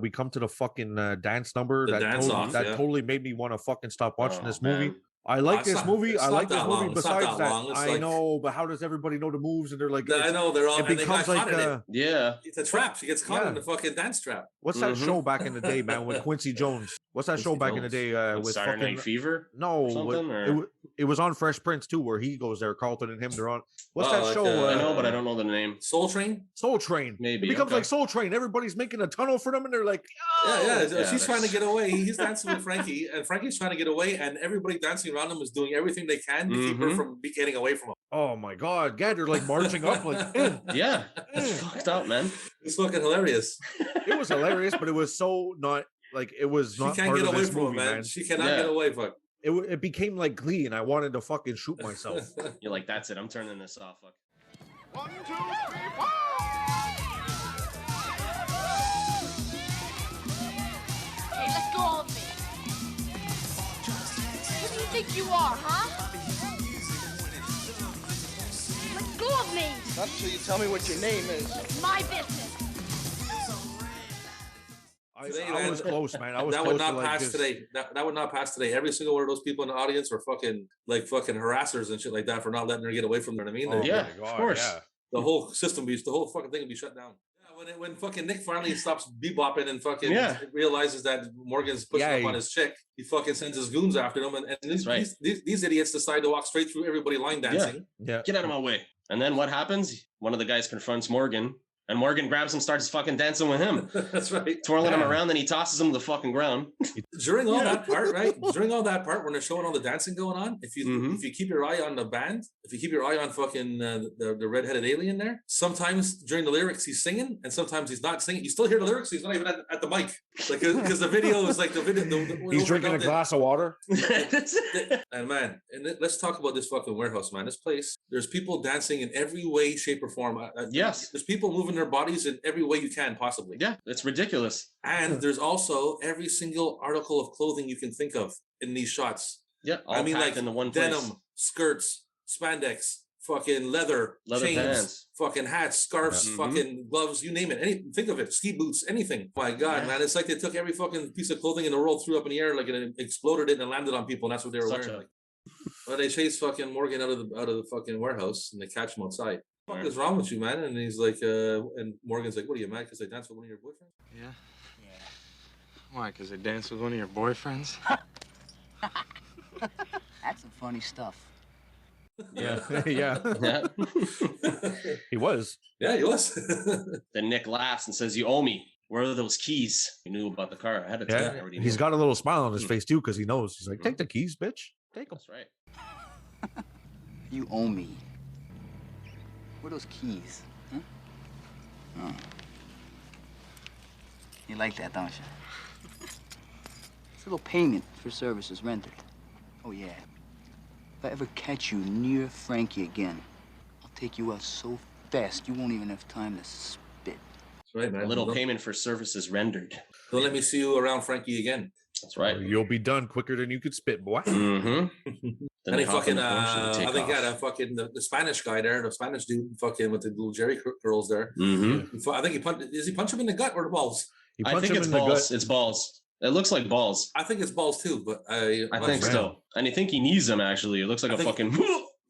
S1: We come to the fucking dance number that totally made me want to fucking stop watching this movie. I like this movie. I like this movie. Besides that, I know, but how does everybody know the moves? And they're like,
S2: I know they're all.
S1: It becomes like,
S2: it's a trap. She gets caught in the fucking dance trap.
S1: What's that show back in the day, man? With Quincy Jones. What's that show back in the day with
S3: Saturday Night Fever?
S1: No, it was on Fresh Prince too, where he goes there. Carlton and him, they're on. What's that show?
S3: I know, but I don't know the name.
S2: Soul Train.
S1: Soul Train.
S3: Maybe
S1: it becomes like Soul Train. Everybody's making a tunnel for them, and they're like,
S2: she's trying to get away. He's dancing with Frankie, and Frankie's trying to get away, and everybody dancing around him is doing everything they can to keep her from getting away from him.
S1: Oh my god, they're like marching up, like
S3: yeah, it's fucked up, man.
S2: It's fucking hilarious.
S1: It was hilarious, but it was so not like it was not.
S2: She can't get away from him, man. She cannot get away from.
S1: It became like Glee, and I wanted to fucking shoot myself.
S3: You're like, that's it. I'm turning this off. Fuck.
S6: 1, 2, 3, 4.
S7: Hey, let go of me. Who do you think you are, huh? Let go of me.
S6: Not until you tell me what your name is.
S7: It's my business.
S1: I was close, man.
S2: That would not pass today. That would not pass today. Every single one of those people in the audience were fucking harassers and shit like that for not letting her get away from them. You know what I mean?
S3: Yeah, of course. Yeah.
S2: The whole system, the whole fucking thing would be shut down. Yeah, when fucking Nick finally stops bebopping and fucking realizes that Morgan's pushing up on his chick, he fucking sends his goons after them, and these idiots decide to walk straight through everybody line dancing.
S1: Yeah.
S3: Get out of my way. And then what happens? One of the guys confronts Morgan. And Morgan grabs him, starts fucking dancing with him.
S2: That's right.
S3: Twirling him around, then he tosses him to the fucking ground.
S2: During all that part, right? During all that part when they're showing all the dancing going on, if you keep your eye on the band, if you keep your eye on fucking the redheaded alien there, sometimes during the lyrics he's singing, and sometimes he's not singing. You still hear the lyrics, he's not even at the mic. Like, because the video is like the video.
S1: He's drinking a glass of water.
S2: And man, let's talk about this fucking warehouse, man. This place, there's people dancing in every way, shape, or form.
S3: Yes.
S2: There's people moving their bodies in every way you can possibly.
S3: Yeah, it's ridiculous.
S2: And there's also every single article of clothing you can think of in these shots.
S3: Yeah,
S2: I mean, like
S3: in the one
S2: denim,
S3: place.
S2: skirts, spandex, fucking leather chains,
S3: pants,
S2: fucking hats, scarves, fucking gloves, you name it. Think of it, ski boots, anything. My God, man, it's like they took every fucking piece of clothing in the world, threw up in the air, like and exploded it and landed on people, and that's what they were wearing. Well, they chase fucking Morgan out of the fucking warehouse, and they catch him outside. What is wrong with you, man? And he's like, and Morgan's like, what are you, mad because I danced with one of your boyfriends?
S10: Yeah. Why? Because I danced with one of your boyfriends?
S8: That's some funny stuff.
S1: Yeah. Yeah. He was.
S2: Yeah, he was.
S3: Then Nick laughs and says, "You owe me. Where are those keys? You knew about the car. I had to tell you. I already
S1: He's
S3: knew."
S1: got a little smile on his face too, because he knows. He's like, take the keys, bitch. Take them.
S3: That's right.
S8: You owe me. Where are those keys? Huh? Oh. You like that, don't you? It's a little payment for services rendered. Oh, yeah. If I ever catch you near Frankie again, I'll take you out so fast you won't even have time to spit.
S2: That's right, man.
S3: A little payment for services rendered.
S2: Don't let me see you around Frankie again.
S3: That's right.
S1: You'll be done quicker than you could spit, boy.
S2: And he fucking, I think the Spanish guy there, the Spanish dude, fucking with the little Jerry curls there. I think does he punch him in the gut or the balls?
S3: I think it's balls. It's balls. It looks like balls.
S2: I think it's balls too, but I
S3: think so. And I think he needs them actually. It looks like a fucking.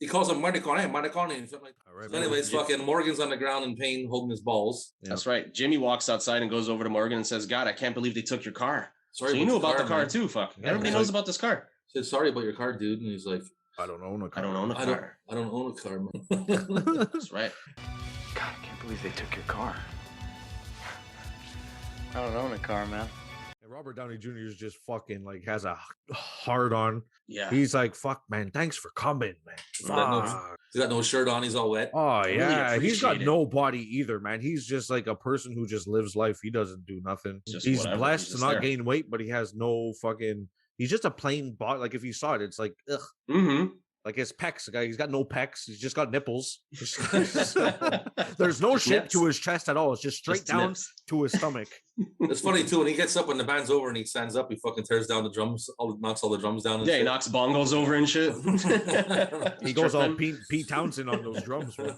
S2: He calls him maricone, and something like that. So anyways, fucking Morgan's on the ground in pain, holding his balls.
S3: That's right. Jimmy walks outside and goes over to Morgan and says, "God, I can't believe they took your car."
S2: Sorry,
S3: so you knew about the car too, fuck.
S2: Yeah,
S3: Everybody knows about this car.
S2: He said, "Sorry about your car, dude," and he's like,
S1: "I don't own a car.
S3: I don't own a car.
S2: I don't own a car, man."
S3: That's right.
S10: God, I can't believe they took your car. I don't own a car, man.
S1: And Robert Downey Jr. is just fucking like has a hard on.
S3: Yeah.
S1: He's like, fuck, man. Thanks for coming, man.
S2: He's got no shirt on. He's all wet.
S1: Oh, yeah.
S3: Really
S1: he's got no body either, man. He's just like a person who just lives life. He doesn't do nothing. He's blessed to not gain weight, but he has no fucking. He's just a plain body. Like if you saw it, it's like, ugh. Like his pecs, the guy, he's got no pecs. He's just got nipples. There's no shape to his chest at all. It's just straight down to his stomach.
S2: It's funny too when he gets up when the band's over and he stands up. He fucking tears down the drums, knocks all the drums down.
S3: Yeah, he knocks bongos over and shit.
S1: He goes all Pete Townsend on those drums.
S3: So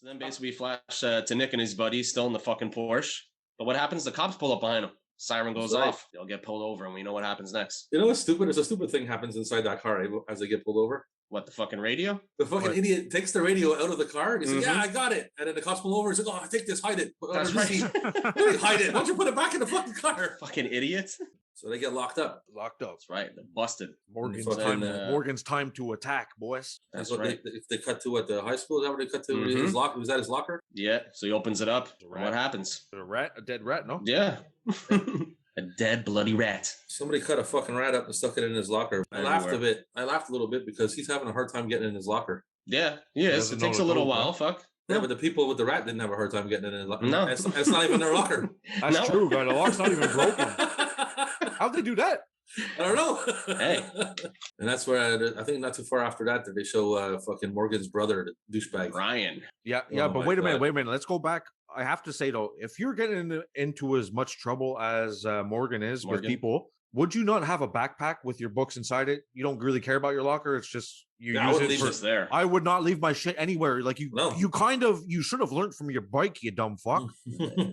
S3: then basically we flash to Nick and his buddies still in the fucking Porsche. But what happens? The cops pull up behind him. Siren goes off. They'll get pulled over, and we know what happens next.
S2: You know what's stupid? There's a stupid thing happens inside that car as they get pulled over.
S3: What, the fucking radio?
S2: The fucking idiot takes the radio out of the car and he's like, "Yeah, I got it." And then the cops pull over and he's like, "Oh, take this, hide it."
S3: That's right.
S2: Hide it. Why don't you put it back in the fucking car?
S3: Fucking idiot.
S2: So they get locked up.
S3: That's right. They're busted.
S1: Morgan's time to attack, boys.
S2: That's what right. If they cut to at the high school, is that where they cut to? His locker? Was that his locker?
S3: Yeah. So he opens it up. What happens?
S1: A dead rat, no?
S3: Yeah. A dead bloody rat.
S2: Somebody cut a fucking rat up and stuck it in his locker. I laughed a bit. I laughed a little bit because he's having a hard time getting in his locker.
S3: Yeah, he is. It takes a little while. Fuck.
S2: Yeah, but the people with the rat didn't have a hard time getting in his locker.
S3: No.
S2: It's not even their locker.
S1: That's true, guy. The lock's not even broken. How'd they do that?
S2: I don't know.
S3: Hey.
S2: And that's where I think not too far after that they show fucking Morgan's brother, the douchebag.
S3: Ryan.
S1: Yeah, but wait a minute. Let's go back. I have to say though, if you're getting into as much trouble as Morgan is with people, would you not have a backpack with your books inside it? You don't really care about your locker. It's just you use it for,
S3: there.
S1: I would not leave my shit anywhere. Like you should have learned from your bike, you dumb fuck.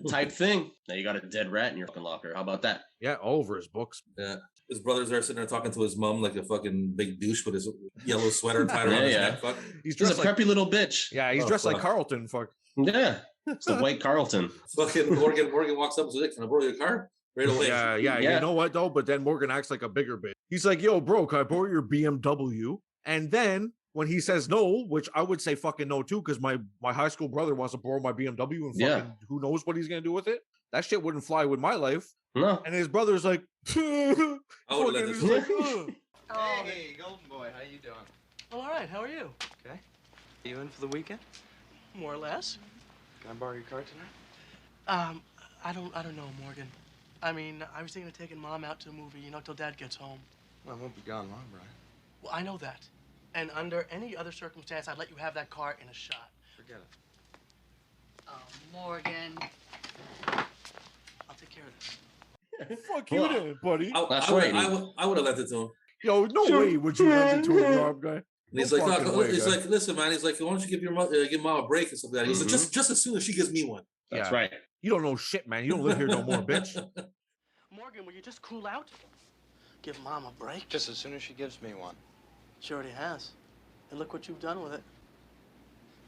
S3: Type thing. Now you got a dead rat in your fucking locker. How about that?
S1: Yeah, all over his books.
S2: Yeah. His brother's there sitting there talking to his mom like a fucking big douche with his yellow sweater tied around his neck. Fuck.
S3: He's a preppy little bitch.
S1: Yeah, he's dressed like Carlton. Fuck.
S3: Yeah. It's the white Carlton.
S2: Fucking Morgan walks up and says, "Can I borrow your car?" Right away.
S1: Yeah. You know what though? But then Morgan acts like a bigger bitch. He's like, "Yo, bro, can I borrow your BMW?" And then when he says no, which I would say fucking no too, because my high school brother wants to borrow my BMW and fucking who knows what he's gonna do with it. That shit wouldn't fly with my life.
S3: No.
S1: And his brother's like,
S2: I would let this.
S1: like,
S11: Oh, hey, golden boy, how you doing?
S12: Well, all right, how are you?
S11: Okay. You in for the weekend?
S12: More or less.
S11: Can I borrow your car tonight?
S12: I don't know, Morgan. I mean, I was thinking of taking Mom out to a movie, till Dad gets home.
S11: Well, I won't be gone long, Brian.
S12: Well, I know that. And under any other circumstance, I'd let you have that car in a shot.
S11: Forget it.
S9: Oh, Morgan.
S12: I'll take care of this.
S1: fuck you then, buddy.
S2: I would have left it to him.
S1: Yo, no way would you lend it to a Rob guy.
S2: And he's like, listen, man. He's like, why don't you give Mom a break and stuff like that? He goes, just as soon as she gives me one.
S3: That's right.
S1: You don't know shit, man. You don't live here no more, bitch.
S12: Morgan, will you just cool out? Give Mom a break?
S11: Just as soon as she gives me one.
S12: She already has. And look what you've done with it.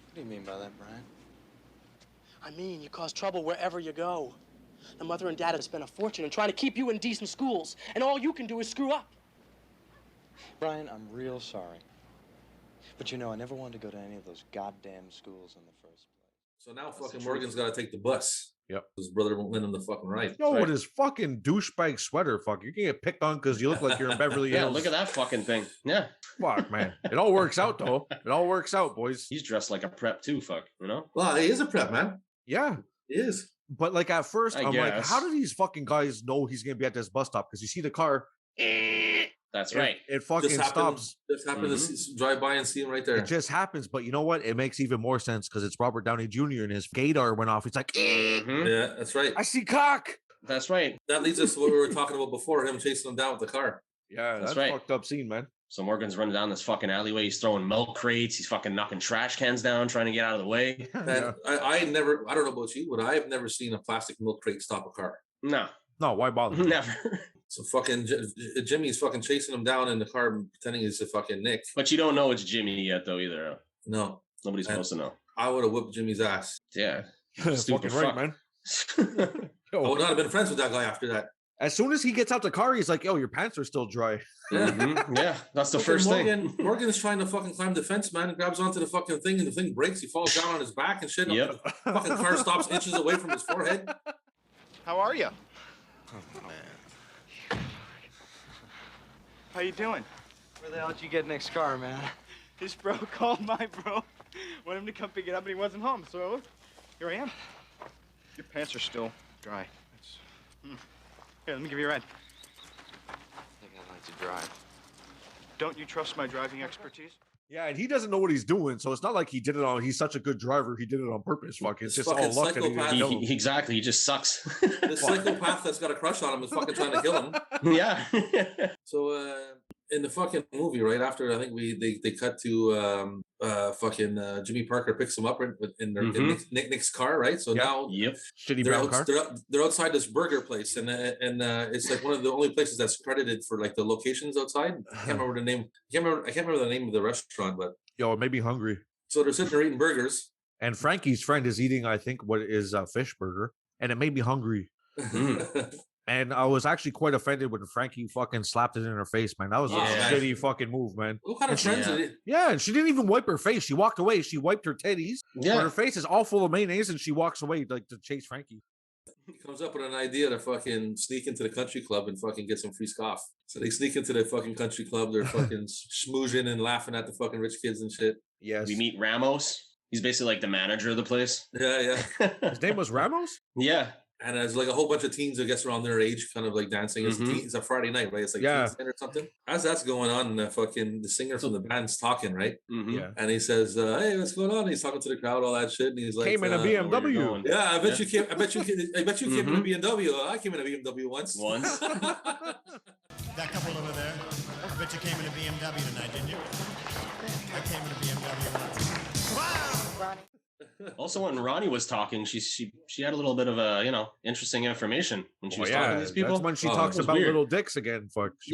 S11: What do you mean by that, Brian?
S12: I mean, you cause trouble wherever you go. The mother and dad have spent a fortune in trying to keep you in decent schools, and all you can do is screw up.
S11: Brian, I'm real sorry. But I never wanted to go to any of those goddamn schools in the first place.
S2: So now fucking Morgan's got to take the bus.
S1: Yep.
S2: His brother won't lend him the fucking ride.
S1: Yo, with his fucking douchebag sweater, fuck, you can get picked on because you look like you're in Beverly Hills.
S3: Yeah, look at that fucking thing. Yeah.
S1: Fuck, man. It all works out, though. It all works out, boys.
S3: He's dressed like a prep too, fuck,
S2: Well, he is a prep, man.
S1: Yeah.
S2: He is.
S1: But like at first, I'm like,
S3: guess.
S1: how do these fucking guys know he's going to be at this bus stop? Because you see the car.
S3: That's right.
S1: It fucking stops.
S2: Just happened to drive by and see him right there.
S1: It just happens. But you know what? It makes even more sense because it's Robert Downey Jr. and his gaydar went off. He's like,
S2: Yeah, that's right.
S1: I see cock.
S3: That's right.
S2: That leads us to what we were talking about before, him chasing him down with the car.
S1: Yeah, that's
S3: right.
S1: Fucked up scene, man.
S3: So Morgan's running down this fucking alleyway. He's throwing milk crates. He's fucking knocking trash cans down, trying to get out of the way.
S2: And I don't know about you, but I've never seen a plastic milk crate stop a car.
S3: No,
S1: why bother?
S3: Never.
S2: So fucking Jimmy's fucking chasing him down in the car, pretending he's a fucking Nick.
S3: But you don't know it's Jimmy yet, though, either.
S2: No,
S3: nobody's supposed to know.
S2: I would have whipped Jimmy's ass.
S3: Yeah,
S1: fucking right, man.
S2: I would not have been friends with that guy after that.
S1: As soon as he gets out the car, he's like, "Yo, your pants are still dry."
S3: Yeah, that's the first thing.
S2: Morgan's trying to fucking climb the fence, man. Grabs onto the fucking thing, and the thing breaks. He falls down on his back and shit.
S3: Yep.
S2: The fucking car stops inches away from his forehead.
S13: How are you? Oh, man. How you doing?
S11: Where the hell did you get Nick's car, man?
S13: His bro called my bro. Wanted him to come pick it up, and he wasn't home. So here I am. Your pants are still dry. Here, let me give you a ride.
S11: I think I'd like to drive.
S13: Don't you trust my driving expertise?
S1: Yeah, and he doesn't know what he's doing, so it's not like he did it on. He's such a good driver; he did it on purpose. Fuck, it's just all luck.
S3: Exactly, he just sucks.
S2: The psychopath that's got a crush on him is fucking trying to kill him.
S3: Yeah.
S2: So in the fucking movie, right after, I think they cut to Jimmy Parker picks him up in Nick's car, right? So now
S1: shitty brown car.
S2: They're outside this burger place, and it's like one of the only places that's credited for like the locations outside. I can't remember the name. I can't remember the name of the restaurant, but
S1: it made me hungry.
S2: So they're sitting there eating burgers,
S1: and Frankie's friend is eating, I think, what is a fish burger, and it made me hungry. And I was actually quite offended when Frankie fucking slapped it in her face, man. That was a shitty fucking move, man.
S2: What kind of friends is it?
S1: Yeah, and she didn't even wipe her face. She walked away. She wiped her titties. Yeah. But her face is all full of mayonnaise, and she walks away like to chase Frankie.
S2: He comes up with an idea to fucking sneak into the country club and fucking get some free scoff. So they sneak into the fucking country club. They're fucking schmoozing and laughing at the fucking rich kids and shit.
S3: Yes. We meet Ramos. He's basically like the manager of the place.
S2: Yeah.
S1: His name was Ramos?
S3: Yeah.
S2: And there's like a whole bunch of teens, I guess, around their age, kind of like dancing. It's a Friday night, right? It's like teens night or something. As that's going on, the singer from the band's talking, right?
S1: Yeah.
S2: And he says, "Hey, what's going on?" And he's talking to the crowd, all that shit, and he's like,
S1: "Came in a BMW."
S2: Yeah, I bet you came. I bet you came in a BMW. I came in a BMW once.
S14: That couple over there. I bet you came in a BMW tonight, didn't you? I came in a BMW once. Wow.
S3: Also, when Ronnie was talking, she had a little bit of interesting information when she was talking to these people.
S1: That's when she talks about little dicks again. Fuck.
S3: She's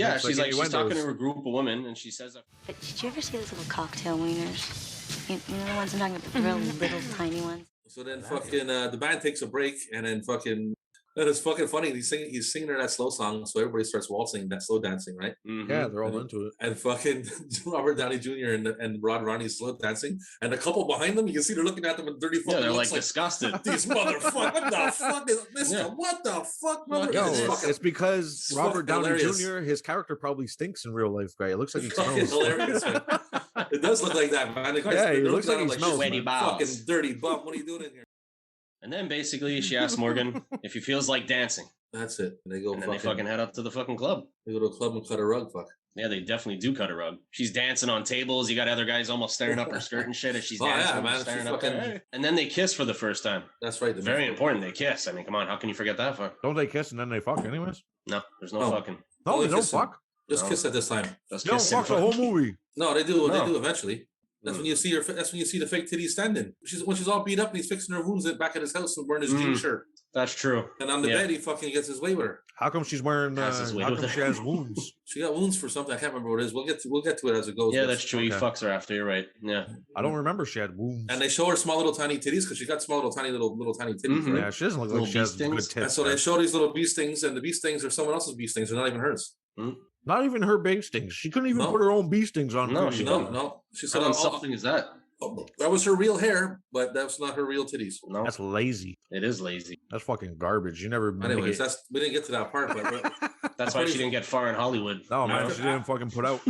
S3: talking to a group of women, and she says,
S15: But did you ever see those little cocktail wieners? You know the ones I'm talking about, the real little tiny ones.
S2: So then fucking the band takes a break, and then fucking And it's fucking funny. He's singing her that slow song, so everybody starts waltzing, that slow dancing, right?
S3: Mm-hmm.
S1: Yeah, they're all into it.
S2: And fucking Robert Downey Jr. and Rod Ronnie's slow dancing, and the couple behind them, you can see they're looking at them in dirty fucking.
S3: Yeah, they're
S2: looks
S3: like disgusted.
S2: These motherfuckers! What the fuck is this?
S3: Yeah.
S2: What the fuck, mother?
S1: No,
S2: fucking,
S1: it's because Robert Downey
S2: hilarious.
S1: Jr. His character probably stinks in real life, guy. It looks like he
S2: Fucking
S1: smells.
S2: hilarious, man. It does look like that, man.
S1: Yeah, he looks like he smells.
S3: Sweaty balls.
S2: Fucking dirty bum. What are you doing in here?
S3: And then basically she asks Morgan if he feels like dancing.
S2: That's it. And they go.
S3: And then they fucking head up to the fucking club.
S2: They go to a club and cut a rug. Fuck.
S3: Yeah, they definitely do cut a rug. She's dancing on tables. You got other guys almost staring up her skirt and shit as she's dancing.
S2: Yeah, man.
S3: Staring
S2: She's
S3: up
S2: fucking...
S3: there. And then they kiss for the first time.
S2: That's right.
S3: Very important. They kiss. I mean, come on. How can you forget that? Fuck.
S1: Don't they kiss and then they fuck anyways?
S3: No, there's no fucking.
S1: No, they don't
S2: kissing.
S1: fuck.
S2: Just kiss at this time.
S3: Just
S1: They don't
S3: kiss
S1: fuck the whole movie.
S2: No, they do.
S3: No.
S2: They do eventually. That's when you see her. That's when you see the fake titties standing. When she's all beat up and he's fixing her wounds back at his house and wearing his jean shirt.
S3: That's true.
S2: And on the bed, he fucking gets his way with her.
S1: How come she's wearing? How come she has wounds?
S2: She got wounds for something. I can't remember what it is. We'll get to it as it goes.
S3: Yeah, that's true. He fucks her after. You're right. Yeah.
S1: I don't remember she had wounds.
S2: And they show her small little tiny titties because she got small little tiny titties. Right?
S1: Yeah, she doesn't look like she has good tits.
S2: And so they show these little bee stings, and the bee stings are someone else's bee stings. They're not even hers.
S1: Not even her bee stings. She couldn't even put her own bee stings on.
S2: No. She said,
S3: How insulting is that?
S2: That was her real hair, but that's not her real titties.
S3: No,
S1: that's lazy.
S3: It is lazy.
S1: That's fucking garbage. You never.
S2: Anyways, we didn't get to that part, but
S3: that's why she didn't get far in Hollywood.
S1: No, man, she didn't fucking put out.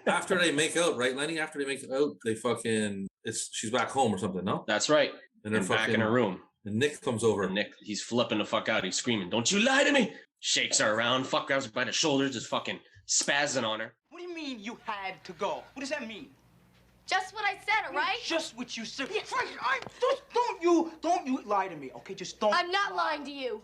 S2: After they make out, right, Lenny? After they make out, they fucking. She's back home or something, no?
S3: That's right.
S2: And they're
S3: back in her room.
S2: And Nick comes over.
S3: And Nick, he's flipping the fuck out. He's screaming, "Don't you lie to me!" Shakes her around, grabs her by the shoulders, just fucking spazzing on her.
S8: What do you mean you had to go? What does that mean?
S7: Just what I said, all right?
S8: Just what you said. Don't you lie to me, okay? Just don't.
S7: I'm not lying to you.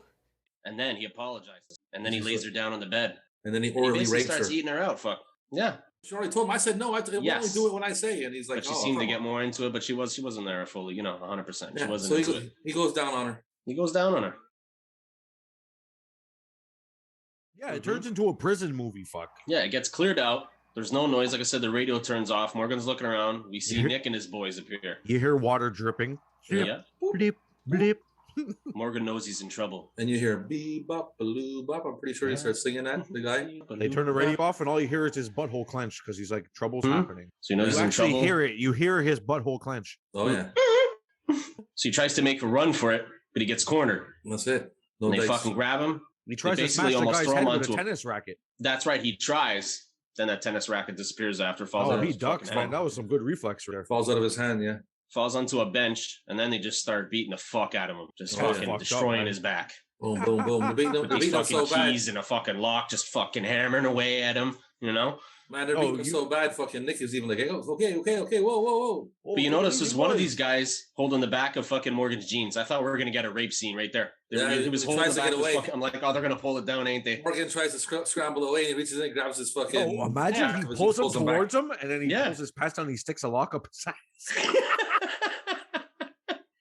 S3: And then he apologizes. And then he lays her down on the bed.
S2: And then he orally rapes her.
S3: Starts eating her out. Fuck. Yeah.
S2: She already told him. I said no. I only do it when I say. And he's like,
S3: but she seemed to get more into it. But she wasn't there fully. 100%. She wasn't.
S2: So he goes down on her.
S3: He goes down on her.
S1: Yeah, it turns into a prison movie. Fuck.
S3: Yeah, it gets cleared out. There's no noise. Like I said, the radio turns off. Morgan's looking around. We see Nick and his boys appear.
S1: You hear water dripping.
S3: Yeah.
S1: Bleep, bleep.
S3: Morgan knows he's in trouble.
S2: And you hear beep bop baloo bop. I'm pretty sure he starts singing that. The guy.
S1: They turn the radio off, and all you hear is his butthole clench because he's like, "Trouble's happening."
S3: So you know he's
S1: you
S3: in
S1: actually
S3: trouble.
S1: hear it. You hear his butthole clench.
S2: Oh yeah.
S3: So he tries to make a run for it, but he gets cornered.
S2: That's it.
S3: And they fucking grab him.
S1: He tries to smash the guy's head with a tennis racket.
S3: That's right. He tries. Then that tennis racket disappears after falls out.
S1: Oh, he ducks, man. That was some good reflex there.
S2: Falls out of his hand, yeah.
S3: Falls onto a bench, and then they just start beating the fuck out of him, just fucking destroying his back.
S2: Boom, boom, boom. They beat him so bad.
S3: Keys in a fucking lock, just fucking hammering away at him.
S2: Man, they're beating him so bad. Fucking Nick is even like, okay, whoa.
S3: But you notice there's one of these guys holding the back of fucking Morgan's jeans. I thought we were gonna get a rape scene right there. He was holding the back of his fucking, I'm like, oh, they're gonna pull it down, ain't they?
S2: Morgan tries to scramble away, and he reaches in and grabs his fucking.
S1: Oh, imagine he pulls him towards him, and then he pulls his pants down, and he sticks a lock up his ass.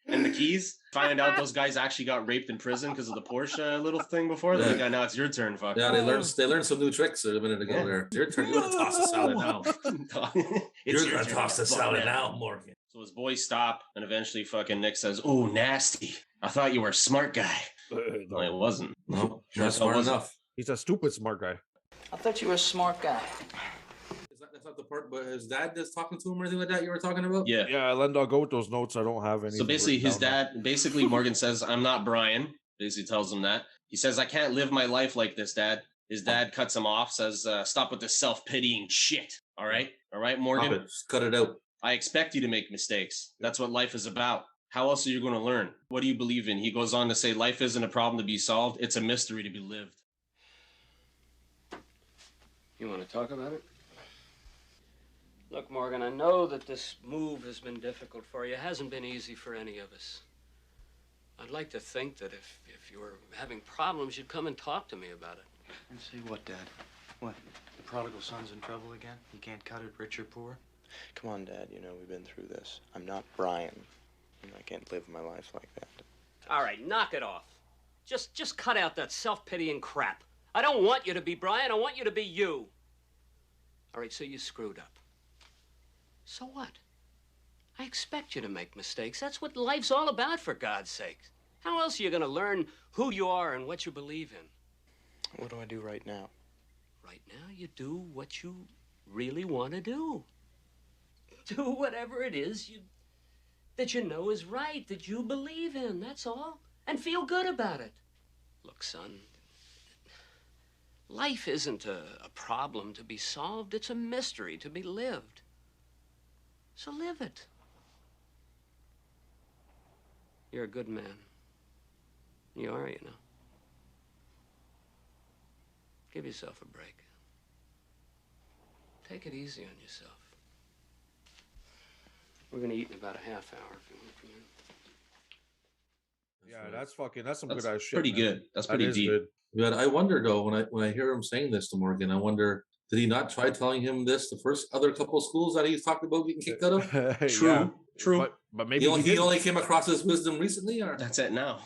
S3: And the keys. Find out those guys actually got raped in prison because of the Porsche little thing before. They're like, now it's your turn, fuck.
S2: Yeah, they learned some new tricks a minute ago there. Your turn. You're gonna toss the salad now. You're gonna toss the salad now, Morgan.
S3: So his boys stop, and eventually fucking Nick says, "Oh, nasty. I thought you were a smart guy." No, it wasn't.
S2: No, not smart enough.
S1: He's a stupid smart guy.
S8: I thought you were a smart guy.
S2: That's not the part, but his dad is talking to him or anything like that you were talking about?
S3: Yeah.
S1: Yeah, Len, I'll go with those notes. I don't have any.
S3: So basically, his dad, Morgan says, "I'm not Brian." Basically tells him that. He says, "I can't live my life like this, Dad." His dad cuts him off, says, "Stop with this self-pitying shit. All right, Morgan?
S2: Cut it out.
S3: I expect you to make mistakes. That's what life is about. How else are you going to learn? What do you believe in?" He goes on to say, "Life isn't a problem to be solved. It's a mystery to be lived."
S16: You want to talk about it? Look, Morgan, I know that this move has been difficult for you. It hasn't been easy for any of us. I'd like to think that if you were having problems, you'd come and talk to me about it.
S11: And say what, Dad? What? The prodigal son's in trouble again? He can't cut it rich or poor? Come on, Dad. You know, we've been through this. I'm not Brian. I can't live my life like that.
S16: All right, knock it off. Just cut out that self-pitying crap. I don't want you to be Brian. I want you to be you. All right, so you screwed up. So what? I expect you to make mistakes. That's what life's all about, for God's sake. How else are you going to learn who you are and what you believe in?
S11: What do I do right now?
S16: Right now, you do what you really want to do. Do whatever it is that you know is right, that you believe in, that's all. And feel good about it. Look, son, life isn't a problem to be solved. It's a mystery to be lived. So live it. You're a good man. You are, you know. Give yourself a break. Take it easy on yourself. We're gonna eat in about a half hour if you want to come in.
S1: Yeah, that's some good ass shit.
S2: Pretty
S1: man.
S2: good. That's pretty deep.
S1: Good.
S2: But I wonder though, when I hear him saying this to Morgan, I wonder, did he not try telling him this the first other couple of schools that he's talked about getting kicked out of?
S3: True.
S1: But maybe
S2: he only came across his wisdom recently, or
S3: that's it now.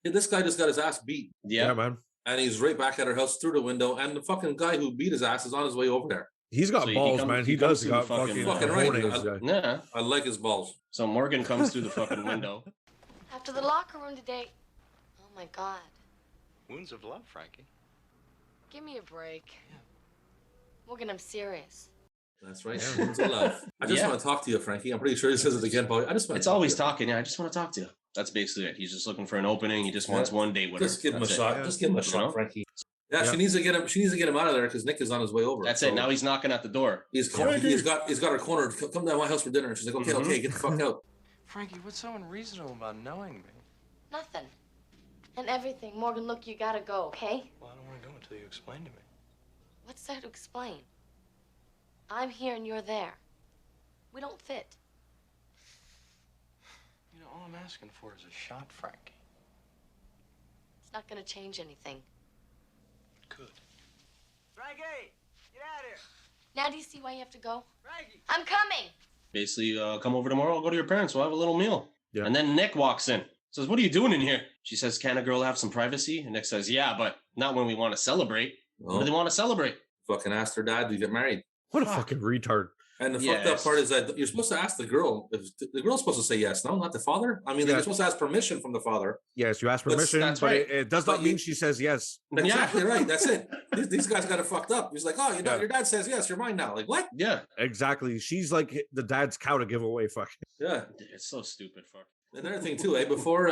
S2: Yeah, this guy just got his ass beat.
S3: Yeah,
S1: man.
S2: And he's right back at her house through the window, and the fucking guy who beat his ass is on his way over there.
S1: He's got balls, man. He does got fucking
S2: right.
S3: Yeah,
S2: I like his balls.
S3: So Morgan comes through the fucking window.
S7: After the locker room today. Oh my God.
S11: Wounds of love, Frankie.
S7: Give me a break. Morgan, I'm serious.
S2: That's right. Wounds of love. I just want to talk to you, Frankie. I'm pretty sure he says it again, but I just want.
S3: It's always talking. Yeah, I just want to talk to you. That's basically it. He's just looking for an opening. He just wants one date with her.
S2: Just give him a
S3: That's
S2: shot.
S3: it.
S2: Just give him a shot, Frankie. Yeah, she needs to get him. She needs to get him out of there because Nick is on his way over.
S3: That's it. Now he's knocking at the door.
S2: He's got her cornered. Come down my house for dinner. And she's like, okay, get the fuck out.
S11: Frankie, what's so unreasonable about knowing me?
S7: Nothing. And everything. Morgan, look, you gotta go, okay?
S11: Well, I don't want to go until you explain to me.
S7: What's there to explain? I'm here and you're there. We don't fit.
S11: You know, all I'm asking for is a shot, Frankie.
S7: It's not gonna change anything.
S11: Good.
S6: Frankie, get out of here.
S7: Now do you see why you have to go?
S6: Frankie.
S7: I'm coming.
S3: Basically, come over tomorrow. I'll go to your parents. We'll have a little meal.
S1: Yeah.
S3: And then Nick walks in. Says, what are you doing in here? She says, can a girl have some privacy? And Nick says, yeah, but not when we want to celebrate. When do they want to celebrate?
S2: Fucking asked her dad to get married.
S1: What a fucking retard.
S2: And the fucked up part is that you're supposed to ask the girl. If the girl's supposed to say yes, no, not the father. I mean, you're supposed to ask permission from the father.
S1: Yes, you ask permission,
S2: That's
S1: but
S2: right.
S1: it does not mean she says yes.
S2: Exactly right. That's it. These guys got it fucked up. He's like, oh, your dad says yes, you're mine now. Like, what?
S3: Yeah.
S1: Exactly. She's like the dad's cow to give away. Fuck.
S2: Yeah.
S3: It's so stupid. Fuck.
S2: Another thing too, before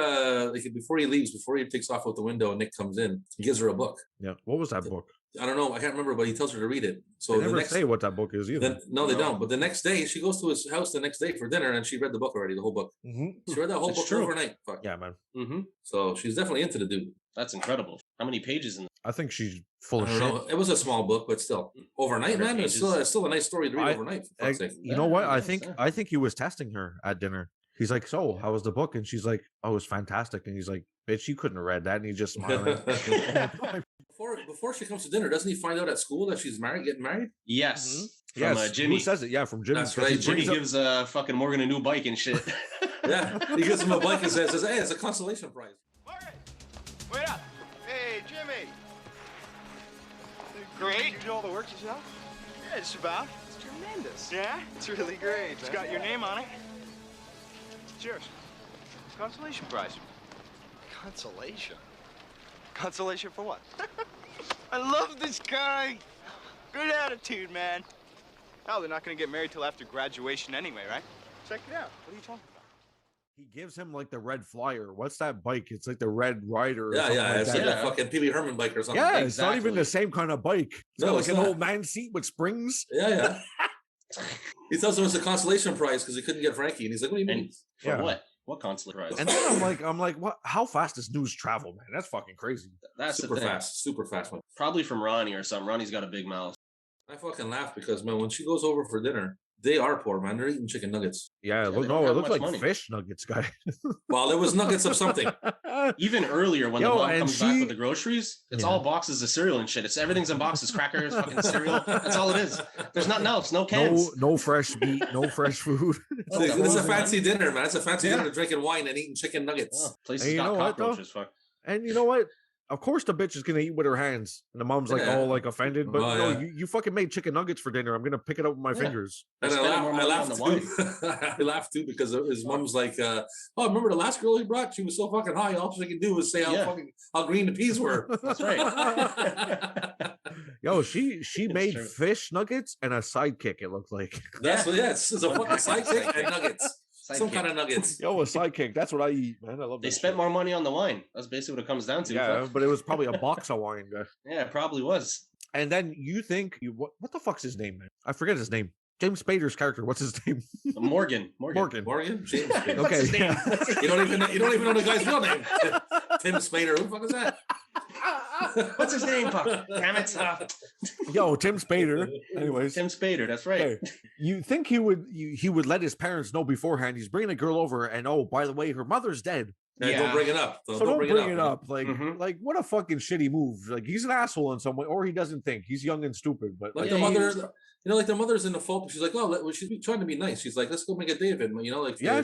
S2: he leaves, before he takes off out the window and Nick comes in, he gives her a book.
S1: Yeah. What was that book?
S2: I don't know. I can't remember, but he tells her to read it. So
S1: They never say what that book is either.
S2: No, they don't. But the next day, she goes to his house the next day for dinner, and she read the book already, the whole book.
S1: Mm-hmm.
S2: She read that whole book overnight. Fuck.
S1: Yeah, man.
S3: Mm-hmm.
S2: So she's definitely into the dude.
S3: That's incredible. How many pages in
S1: I think she's full of
S2: I
S1: shit.
S2: don't know. It was a small book, but still. Overnight, man, it's still a nice story to read overnight. For fuck's sake.
S1: You know what? I think he was testing her at dinner. He's like, so how was the book? And she's like, oh, it was fantastic. And he's like, bitch, you couldn't have read that. And he's just smiling.
S2: Before she comes to dinner, doesn't he find out at school that she's getting married?
S3: Yes.
S1: Mm-hmm.
S3: From Jimmy.
S1: Who says it? Yeah, from Jimmy.
S2: That's right.
S3: Jimmy gives fucking Morgan a new bike and shit.
S2: Yeah, he gives him a bike and says, hey, it's a consolation prize.
S13: Wait up. Hey, Jimmy. Great. You do all the work yourself? Yeah, just about. It's tremendous. Yeah? It's really great. It's got your name on it. Cheers. Consolation prize. Consolation? Consolation for what? I love this guy. Good attitude, man. Oh, they're not going to get married till after graduation anyway, right? Check it out. What are you talking about?
S1: He gives him like the red flyer. What's that bike? It's like the Red Rider. Or
S2: Yeah,
S1: something like
S2: it's
S1: that.
S2: like a fucking Pee Wee Herman bike or something.
S1: Yeah, it's not even the same kind of bike. It's got like an old man seat with springs.
S2: Yeah. He tells him it's a consolation prize because he couldn't get Frankie, and he's like, "What do you mean?
S3: For what? What consolation prize?"
S1: And then I'm like, what? How fast does news travel, man? That's fucking crazy.
S3: That's
S2: super
S3: the thing.
S2: fast, super fast one.
S3: Probably from Ronnie or something. Ronnie's got a big mouth.
S2: I fucking laugh because man, when she goes over for dinner, they are poor, man. They're eating chicken nuggets.
S1: Yeah,
S3: they don't
S1: it
S3: have
S1: looked
S3: much
S1: like
S3: money.
S1: fish nuggets, guy.
S2: Well, it was nuggets of something.
S3: Even earlier when the
S1: Yo,
S3: mom
S1: and
S3: comes back with the groceries, it's all boxes of cereal and shit. It's everything's in boxes, crackers, fucking cereal. That's all it is. There's nothing else. No cans.
S1: No fresh meat, no fresh food.
S2: It's a fancy dinner, man. It's a fancy dinner, drinking wine and eating chicken nuggets.
S3: Places got cockroaches. Fuck.
S1: And you know what? of course the bitch is gonna eat with her hands, and the mom's like all like offended. But no, you fucking made chicken nuggets for dinner. I'm gonna pick it up with my fingers.
S2: And I laughed too. I laughed too because his mom's like, "Oh, remember the last girl he brought? She was so fucking high. All she could do was say how green the peas were."
S3: That's right.
S1: Yo, she made fish nuggets and a sidekick. It looked like
S2: that's what. It's a fucking sidekick and nuggets. Some kind of nuggets.
S1: Yo, a sidekick. That's what I eat, man. I love.
S3: They spent more money on the wine. That's basically what it comes down to.
S1: Yeah, but it was probably a box of wine.
S3: Yeah, it probably was.
S1: And then you think what the fuck's his name, man? I forget his name. James Spader's character. What's his name?
S3: Morgan.
S2: James Spader.
S1: Okay.
S2: You don't even know the guy's real name. Tim Spader. Who the fuck is that?
S3: What's his name, Puck? Damn it.
S1: Yo, Tim Spader. Anyways.
S3: Tim Spader, that's right.
S1: Okay. You think he would let his parents know beforehand he's bringing a girl over and by the way, her mother's dead.
S2: Yeah. Don't bring it up.
S1: So don't bring it up. Like what a fucking shitty move. Like he's an asshole in some way, or he doesn't think. He's young and stupid. But
S2: like the mother, like the mother's in the fault. She's like, oh, she's trying to be nice. She's like, let's go make a day of it.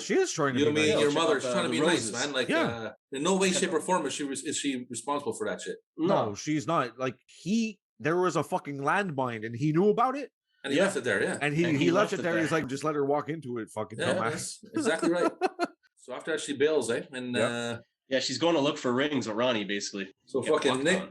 S1: She is trying to be nice.
S2: Your mother's trying to be nice, man. Like, in no way, shape, or form is she responsible for that shit.
S1: No, she's not. Like there was a fucking landmine, and he knew about it.
S2: And he left it there,
S1: And he left it there. He's like, just let her walk into it, fucking dumbass.
S2: Exactly right. So after that, she bails, And
S3: she's going to look for rings with Ronnie, basically.
S2: So fucking Nick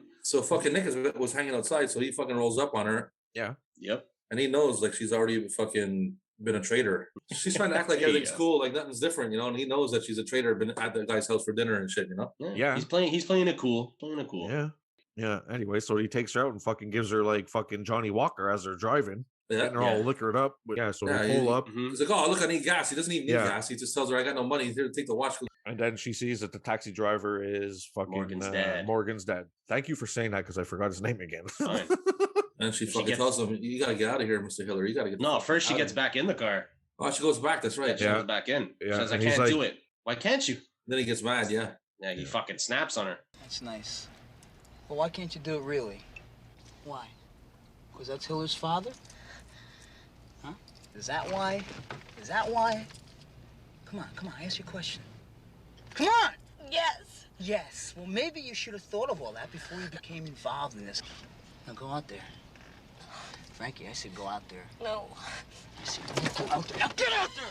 S2: was hanging outside, so he fucking rolls up on her.
S1: Yeah.
S3: Yep.
S2: And he knows like she's already fucking been a traitor. She's trying to act like everything's cool, like nothing's different, And he knows that she's a traitor, been at the guy's house for dinner and shit,
S1: Yeah.
S3: He's playing it cool.
S1: Yeah. Yeah. Anyway, so he takes her out and fucking gives her like fucking Johnny Walker as they're driving. Getting her all liquored up. But so they pull up.
S2: He's like, oh, look, I need gas. He doesn't even need gas. He just tells her, I got no money. He's here to take the watch.
S1: And then she sees that the taxi driver is fucking Morgan's dad. Thank you for saying that because I forgot his name again.
S2: And she fucking tells him, you got to get out of here, Mr. Hiller. You got to get
S3: first she gets back in the car.
S2: Oh, she goes back. That's right.
S3: She goes back in. She says, I can't do it. Why can't you?
S2: Then he gets mad,
S3: Yeah, he fucking snaps on her.
S8: That's nice. Well, why can't you do it really? Why? Because that's Hiller's father? Huh? Is that why? Come on, ask your question. Come on!
S7: Yes.
S8: Yes. Well, maybe you should have thought of all that before you became involved in this. Now go out there. Frankie, I said go out there.
S7: No.
S8: I said go out there. Now get out there!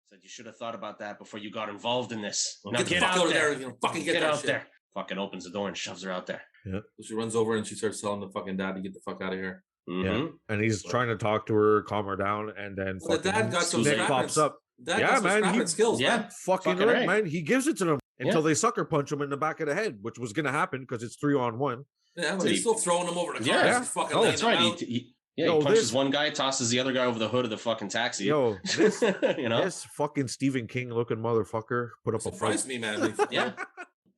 S3: Said you should have thought about that before you got involved in this.
S2: Well,
S3: now
S2: get out there. Fucking get
S3: out there. Fucking opens the door and shoves her out there.
S1: Yeah.
S2: So she runs over and she starts telling the fucking dad to get the fuck out of here.
S1: Yeah. And he's trying to talk to her, calm her down, and then
S2: the dad got some
S1: Nick pops up.
S2: Man,
S1: skills,
S2: man.
S1: Fucking right, man. He gives it to them until they sucker punch him in the back of the head, which was gonna happen because it's 3-on-1.
S2: Yeah, but he's still throwing him over the car.
S3: Yeah,
S2: fucking
S3: that's right. He punches one guy, tosses the other guy over the hood of the fucking taxi.
S1: Yo, this, this fucking Stephen King looking motherfucker put up a fight.
S2: Me, man.
S3: Yeah.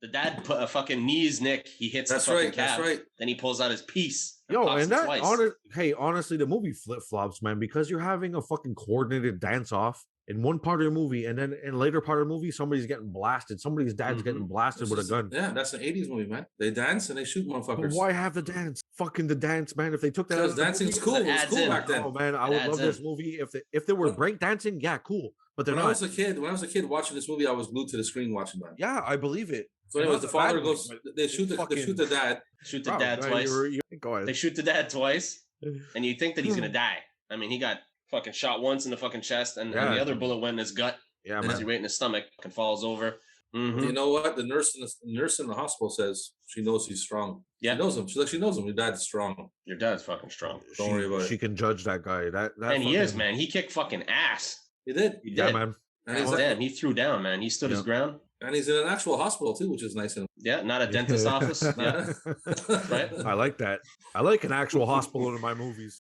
S3: The dad fucking knees Nick. He hits the fucking cab.
S2: That's right.
S3: Then he pulls out his piece.
S1: Yo, and that honestly, the movie flip flops, man, because you're having a fucking coordinated dance off in one part of the movie, and then in later part of the movie, somebody's getting blasted. Somebody's dad's getting blasted with a gun.
S2: Yeah, that's an 80s movie, man. They dance and they shoot motherfuckers.
S1: But why have the dance? Fucking the dance, man. If they took that,
S2: because dancing's cool. It was cool back then.
S1: Oh man, I would love this movie if there were break dancing. Yeah, cool. But
S2: when I was a kid watching this movie, I was glued to the screen watching that.
S1: Yeah, I believe it.
S2: So anyways, the father goes. They shoot the dad.
S3: Shoot the dad twice. They shoot the dad twice, and you think that he's gonna die. I mean, he got fucking shot once in the fucking chest, and the other bullet went in his gut.
S1: Yeah,
S3: man. Right in his stomach and falls over. Mm-hmm.
S2: You know what? The nurse in the hospital says she knows he's strong. Yeah, she knows him. She's like, she knows him. Your dad's strong.
S3: Your dad's fucking strong.
S2: Don't worry about it.
S1: She can judge that guy. That
S3: and he is, man. He kicked fucking ass.
S2: He did.
S1: Yeah, man.
S3: And he threw down, man. He stood his ground.
S2: And he's in an actual hospital too, which is nice.
S3: Yeah, not a dentist's office. Yeah. Right.
S1: I like that. I like an actual hospital in my movies.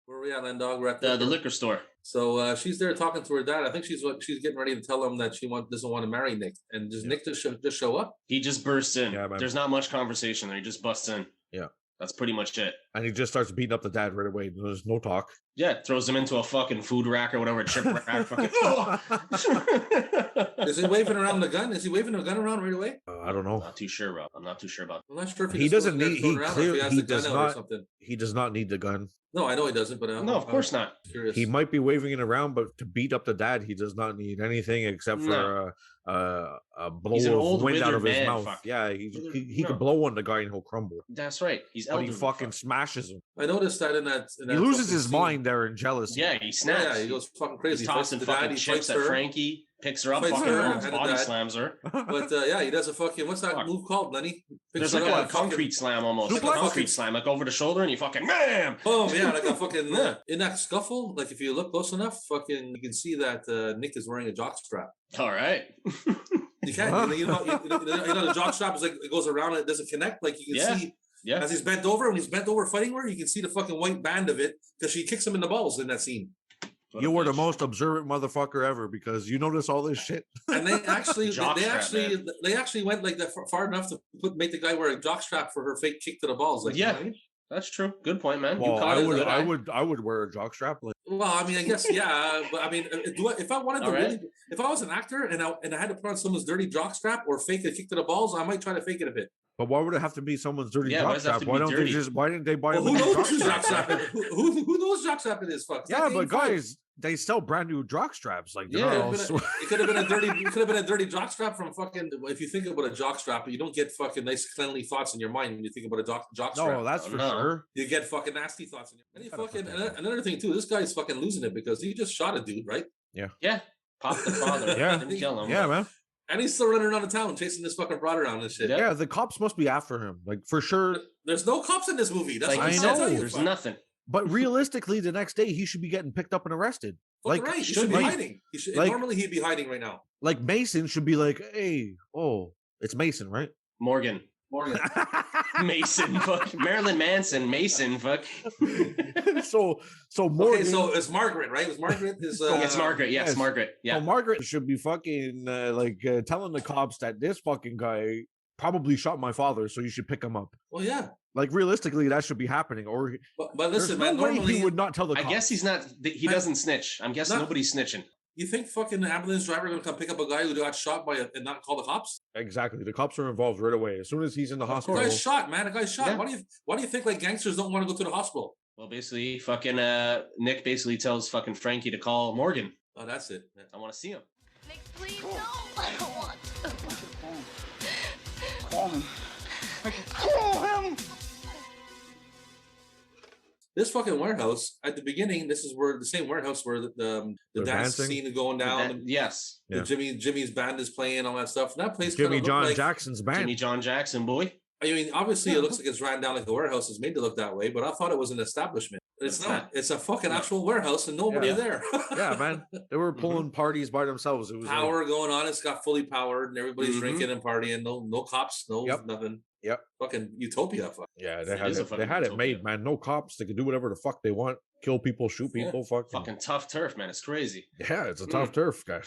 S2: Where are we at, Len Dog? We're at
S3: the liquor store.
S2: So she's there talking to her dad. I think she's getting ready to tell him that she doesn't want to marry Nick. And does Nick just show up?
S3: He just bursts in. Yeah, there's not much conversation there. He just busts in.
S1: Yeah.
S3: That's pretty much it.
S1: And he just starts beating up the dad right away. There's no talk.
S3: Yeah, throws him into a fucking food rack or whatever, chip rack. Fucking.
S2: Is he waving around the gun? Is he waving the gun around right away?
S1: I don't know.
S3: I'm not too sure, bro. I'm not too sure about that.
S2: I'm not sure if
S1: he doesn't need. He does not need the gun.
S2: No, I know he doesn't, but
S3: no, of course not.
S2: Curious.
S1: He might be waving it around, but to beat up the dad, he does not need anything except for a blow of wind out of his mouth. Fuck. Yeah, he could blow on the guy and he'll crumble.
S3: That's right. He's
S1: but he fucking smashes him.
S2: I noticed that in that
S1: he loses his mind there in jealousy.
S3: Yeah, he snaps.
S2: Yeah, he goes fucking crazy.
S3: He's tossing fucking chips at Frankie, picks her up, body slams her.
S2: But yeah, he does a fucking what's that move called, Lenny?
S3: There's like a concrete slam almost. Like a concrete slam, like over the shoulder, and you fucking bam!
S2: Boom! Yeah, like a fucking in that scuffle. Like if you look close enough, fucking you can see that Nick is wearing a jockstrap.
S3: All right.
S2: You can't. You know, the jockstrap is like it goes around and it doesn't connect. Like you can see. Yeah. As he's bent over, when he's bent over fighting her, you can see the fucking white band of it because she kicks him in the balls in that scene.
S1: You were the most observant motherfucker ever because you notice all this shit.
S2: And they actually went like that far enough to make the guy wear a jockstrap for her fake kick to the balls. Like,
S3: yeah, that's true. Good point, man.
S1: Well, I would wear a jockstrap. Like,
S2: well, I mean, I guess yeah, but I mean, if I wanted to really, if I was an actor and I had to put on someone's dirty jockstrap or fake a kick to the balls, I might try to fake it a bit.
S1: But why would it have to be someone's dirty jockstrap? Why didn't they buy
S2: who knows jockstrap? Who knows jockstrap it is? Fuck.
S1: Yeah, but guys, they sell brand new jockstraps. Like,
S2: it could have been a dirty. It could have been a dirty jockstrap from fucking. If you think about a jockstrap, you don't get fucking nice, cleanly thoughts in your mind when you think about a jockstrap.
S1: No, that's for sure.
S2: You get fucking nasty thoughts in your. And you fucking another thing too. This guy's fucking losing it because he just shot a dude, right?
S1: Yeah.
S3: Yeah. Popped the father.
S1: Yeah.
S3: Didn't kill him.
S1: Yeah, man.
S2: And he's still running around the town chasing this fucking broad around and shit.
S1: Yeah, the cops must be after him. Like, for sure.
S2: There's no cops in this movie. That's
S3: like
S2: what
S3: I know. There's nothing.
S1: But realistically, the next day, he should be getting picked up and arrested.
S2: Like, right. He should be hiding. Normally, he'd be hiding right now.
S1: Like, Mason should be like, hey, it's Mason, right?
S3: Morgan. Mason, fuck. Marilyn Manson, Mason, fuck.
S1: so Morgan.
S2: Okay, so it's Margaret, right? It's Margaret.
S3: It's Margaret. Yes, Margaret. Yeah.
S1: So Margaret should be fucking telling the cops that this fucking guy probably shot my father, so you should pick him up.
S2: Well, yeah.
S1: Like realistically, that should be happening. Or
S2: but listen, man.
S1: Normally he would not tell the cops.
S3: I guess he's not. He doesn't snitch. I'm guessing nobody's snitching.
S2: You think fucking the ambulance driver gonna come pick up a guy who got shot and not call the cops?
S1: Exactly. The cops are involved right away. As soon as he's in the hospital.
S2: The guy's shot, man. The guy's shot. Yeah. Why do you think like gangsters don't want to go to the hospital?
S3: Well, basically, fucking Nick basically tells fucking Frankie to call Morgan.
S2: Oh, that's it.
S3: I want to see him.
S7: Nick, please, no, I don't want to.
S8: Call him.
S7: Call him.
S2: This fucking warehouse at the beginning. This is where the same warehouse where the dance scene is going down.
S3: Yes,
S2: the Jimmy's band is playing, all that stuff. And that place
S1: Jimmy John Jackson's band.
S3: Jimmy John Jackson, boy.
S2: I mean, obviously, it looks like it's ran down like a warehouse. It's made to look that way, but I thought it was an establishment. It's not. It's a fucking actual warehouse, and nobody there.
S1: Yeah, man. They were pulling parties by themselves. It was
S2: power going on. It's got fully powered, and everybody's drinking and partying. No cops. Nothing.
S1: Yep.
S2: Fucking utopia.
S1: Yeah, they had it made, man. No cops. They can do whatever the fuck they want. Kill people, shoot people.
S3: Fucking tough turf, man. It's crazy.
S1: Yeah, it's a tough turf, guy.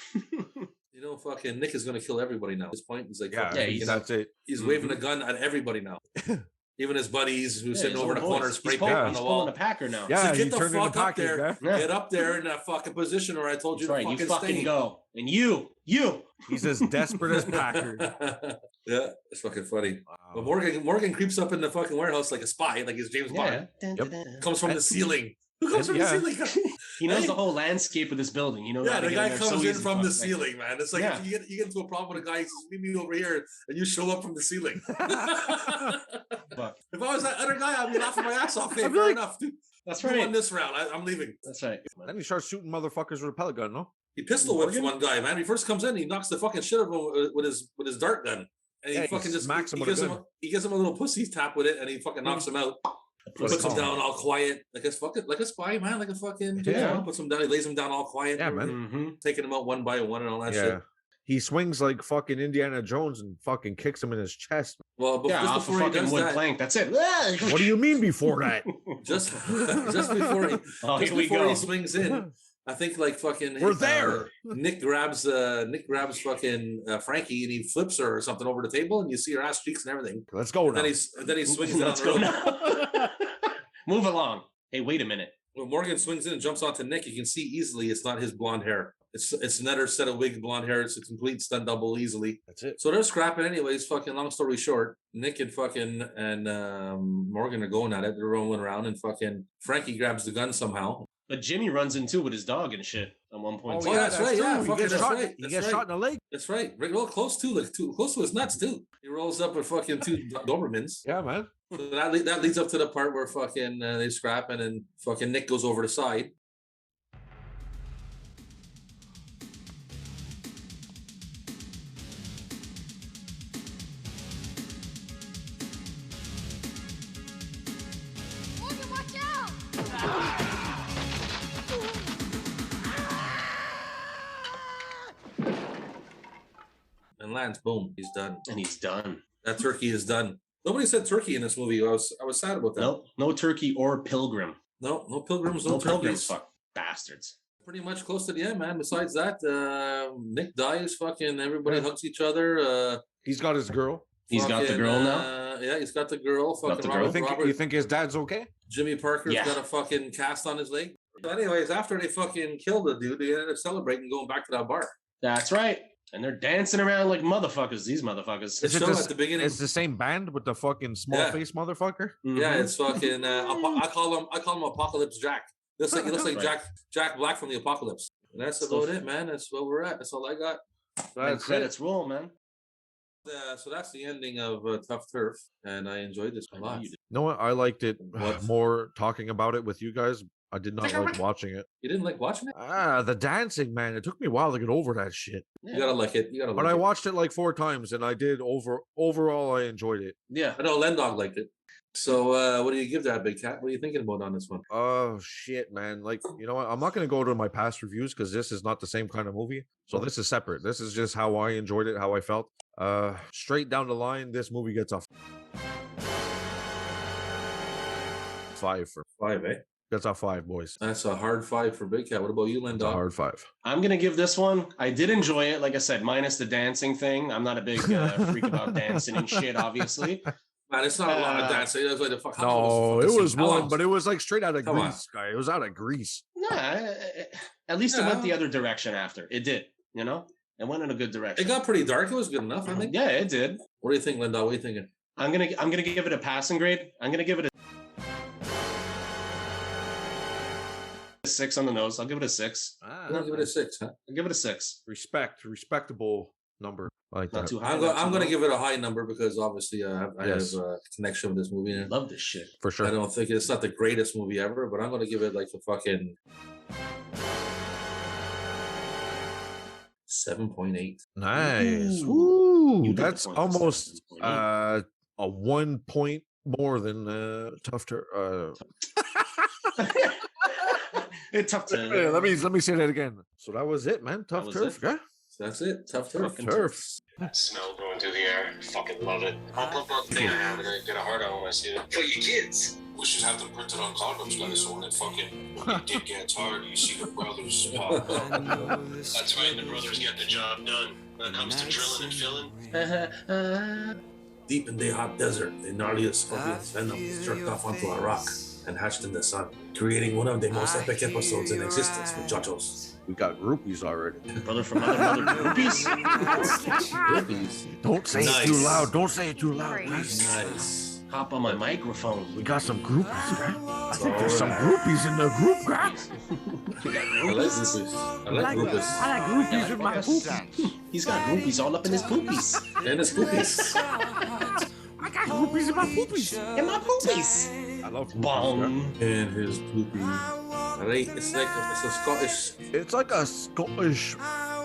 S2: You know, fucking Nick is gonna kill everybody now. At this point, he's like,
S1: that's it.
S2: He's waving a gun at everybody now. Even his buddies who's sitting over in the corner, spray paint on the wall.
S3: He's pulling a Packer now.
S1: Yeah,
S2: so get the fuck up there. Get up there in that fucking position, or I told you to
S3: fucking stay. Go. And you.
S1: He's as desperate as Packer.
S2: Yeah, it's fucking funny. Wow. But Morgan creeps up in the fucking warehouse like a spy, like he's James Bond. Comes from the ceiling. Who comes from the ceiling?
S3: He knows the whole landscape of this building. You know.
S2: Yeah, the guy comes in from the ceiling, man. It's like if you get into a problem with a guy, he says, "Meet me over here," and you show up from the ceiling. If I was that other guy, I'd be laughing my ass off. Hey, fair enough, dude.
S3: That's right.
S2: Won this round. I'm leaving.
S3: That's right.
S1: Then he starts shooting motherfuckers with a pellet gun, no?
S2: He pistol whips one guy, man. He first comes in, he knocks the fucking shit out of him with his dart gun. And he fucking just smacks him he gives him a little pussy tap with it, and he fucking knocks him out. Puts him down all quiet, like a spy, man, like a fucking puts him down. He lays him down all quiet.
S1: Yeah, man.
S2: Taking him out one by one and all that shit.
S1: He swings like fucking Indiana Jones and fucking kicks him in his chest.
S2: Well, but just
S3: off
S2: before
S3: a fucking wood plank. That's it.
S1: What do you mean before that?
S2: just before he swings in. I think like fucking
S1: we're there.
S2: Nick grabs fucking Frankie and he flips her or something over the table and you see her ass cheeks and everything.
S1: Let's go now.
S2: Then he swings down
S3: the road. Move along. Hey, wait a minute.
S2: When Morgan swings in and jumps onto Nick, you can see easily it's not his blonde hair. It's another set of wig blonde hair. It's a complete stunt double easily.
S1: That's it.
S2: So they're scrapping anyways. Fucking long story short, Nick and Morgan are going at it. They're rolling around and fucking Frankie grabs the gun somehow.
S3: But Jimmy runs in too with his dog and shit. at one point.
S2: Oh, yeah, that's right. Yeah,
S1: He gets
S2: that's
S1: shot.
S2: right.
S1: He gets shot in the leg.
S2: That's right. Real close too, like too close to his nuts too. He rolls up with fucking 2 Dobermans.
S1: Yeah, man.
S2: So that leads up to the part where fucking they scrap, and then fucking Nick goes over the side.
S7: Morgan, watch out!
S2: And lands, boom, he's done.
S3: And he's done.
S2: That turkey is done. Nobody said turkey in this movie. I was sad about that.
S3: Nope, no turkey or pilgrim.
S2: No pilgrims,
S3: No
S2: no
S3: pilgrims,
S2: turkeys.
S3: fuck bastards.
S2: Pretty much close to the end, man. Besides that, Nick dies. Fucking everybody hugs each other.
S1: He's got his girl.
S3: He's got the girl now.
S2: Yeah, he's got the girl. Fucking
S1: You think his dad's okay?
S2: Jimmy Parker's got a fucking cast on his leg. But anyways, after they fucking killed the dude, they ended up celebrating going back to that bar.
S3: That's right. And they're dancing around like motherfuckers. These motherfuckers.
S2: It's still at the beginning.
S1: It's the same band with the fucking small face motherfucker.
S2: Yeah, it's fucking. I call him Apocalypse Jack. He looks like Jack Black from the Apocalypse. And that's about it, man. That's where we're at. That's all I got.
S3: That's credits roll, man.
S2: So that's the ending of Tuff Turf, and I enjoyed this a lot.
S1: You know what? I liked it more talking about it with you guys. I did not like watching it.
S2: You didn't like watching it?
S1: The dancing, man. It took me a while to get over that shit.
S2: You gotta like it. You gotta.
S1: But I watched it like 4 times, and I did overall. I enjoyed it.
S2: Yeah, I know Lendog liked it. So what do you give that, Big Cat? What are you thinking about on this one?
S1: Oh shit, man! Like, you know what? I'm not gonna go to my past reviews because this is not the same kind of movie. So this is separate. This is just how I enjoyed it, how I felt. Straight down the line, this movie gets a 5 for
S2: 5, eh?
S1: That's a 5, boys.
S2: That's a hard 5 for Big Cat. What about you, Lendog?
S1: A hard 5.
S3: I'm gonna give this one. I did enjoy it, like I said, minus the dancing thing. I'm not a big freak about dancing and shit, obviously.
S2: Man, it's not a lot of dancing. It was like the fuck.
S1: No, it was one, but it was like straight out of Greece, guy. It was out of Greece.
S3: Nah, at least it went the other direction after. It did, you know? It went in a good direction.
S2: It got pretty dark. It was good enough, I think.
S3: Yeah, it did.
S2: What do you think, Lendog? What are you thinking?
S3: I'm gonna give it a passing grade. I'm gonna give it a 6 on the nose. I'll give it a 6.
S2: I'll give it a 6, huh?
S3: I'll give it a 6.
S1: Respectable number. I like
S3: Not
S1: that.
S3: too high.
S2: I'm going to give it a high number because obviously I have a connection with this movie.
S3: Love this shit.
S1: For sure.
S2: I don't think it's not the greatest movie ever, but I'm going to give it like a fucking 7.8.
S1: Nice. Ooh, that's almost a 1 point more than Tuff Turf.
S3: Tough Turf.
S1: Let me say that again. So that was it, man. Tuff Turf, yeah.
S2: That's it. Tuff Turf.
S1: Turf.
S10: Smell going through the air. Fucking love it. I'll put the thing I have and I get a hard on when I see it. For your kids. We should have them printed on condoms, guys, so when it fucking dick gets hard, you see the brothers pop up. That's right, the brothers get the job done. When it comes to drilling and filling.
S2: Deep in the hot desert, the gnarliest scorpion's venom is jerked off onto a rock and hatched in the sun, creating one of the most epic episodes in existence with JoJo's.
S1: We got groupies already.
S3: Brother from another groupies?
S2: Groupies.
S1: Don't say it too loud. Don't say it too loud.
S2: Nice.
S3: Hop on my microphone.
S1: We got some groupies, man. I think there's some groupies in the group, guys.
S2: I like groupies. I like groupies.
S1: I like groupies with my poopies.
S3: He's got groupies all up in his poopies.
S2: And his poopies.
S1: I got groupies in my poopies.
S3: In my poopies.
S1: I love
S3: Bong.
S2: And his poopies. Right? It's a Scottish.
S1: It's like a Scottish.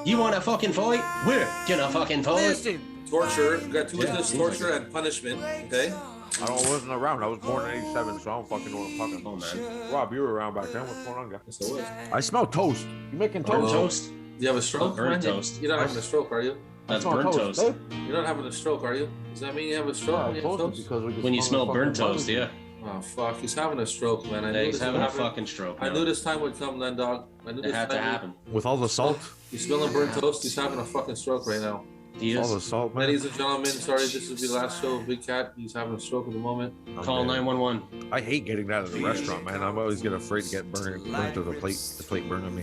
S3: You want to fucking fight? We're gonna fucking fight.
S1: Listen.
S2: Torture, gratuitous torture and punishment. Okay.
S1: I wasn't around. I was born in '87, so I don't fucking know what I'm talking about, man. Rob, you were around back then. What's going on, guys?
S2: Yes, I was.
S1: I smell toast. You making toast?
S3: Toast.
S2: You have a stroke?
S3: Burnt toast.
S2: You're not having a stroke, are you?
S3: That's burnt toast.
S2: You're not having a stroke, are you? Does that mean you have a stroke?
S3: When you smell burnt toast, yeah.
S2: Oh fuck, he's having a stroke, man. I knew
S3: He's having a fucking stroke.
S2: I knew this time would come, then, dog. I knew
S3: It had to happen.
S1: With all the salt?
S2: He's smelling burnt toast. He's having a fucking stroke right now.
S3: He is.
S1: All the salt, man.
S2: Ladies and gentlemen, sorry, this is the last show of Big Cat. He's having a stroke at the moment.
S3: Call 911.
S1: I hate getting that at the restaurant, man. I'm always getting afraid to get burnt to the plate burning me.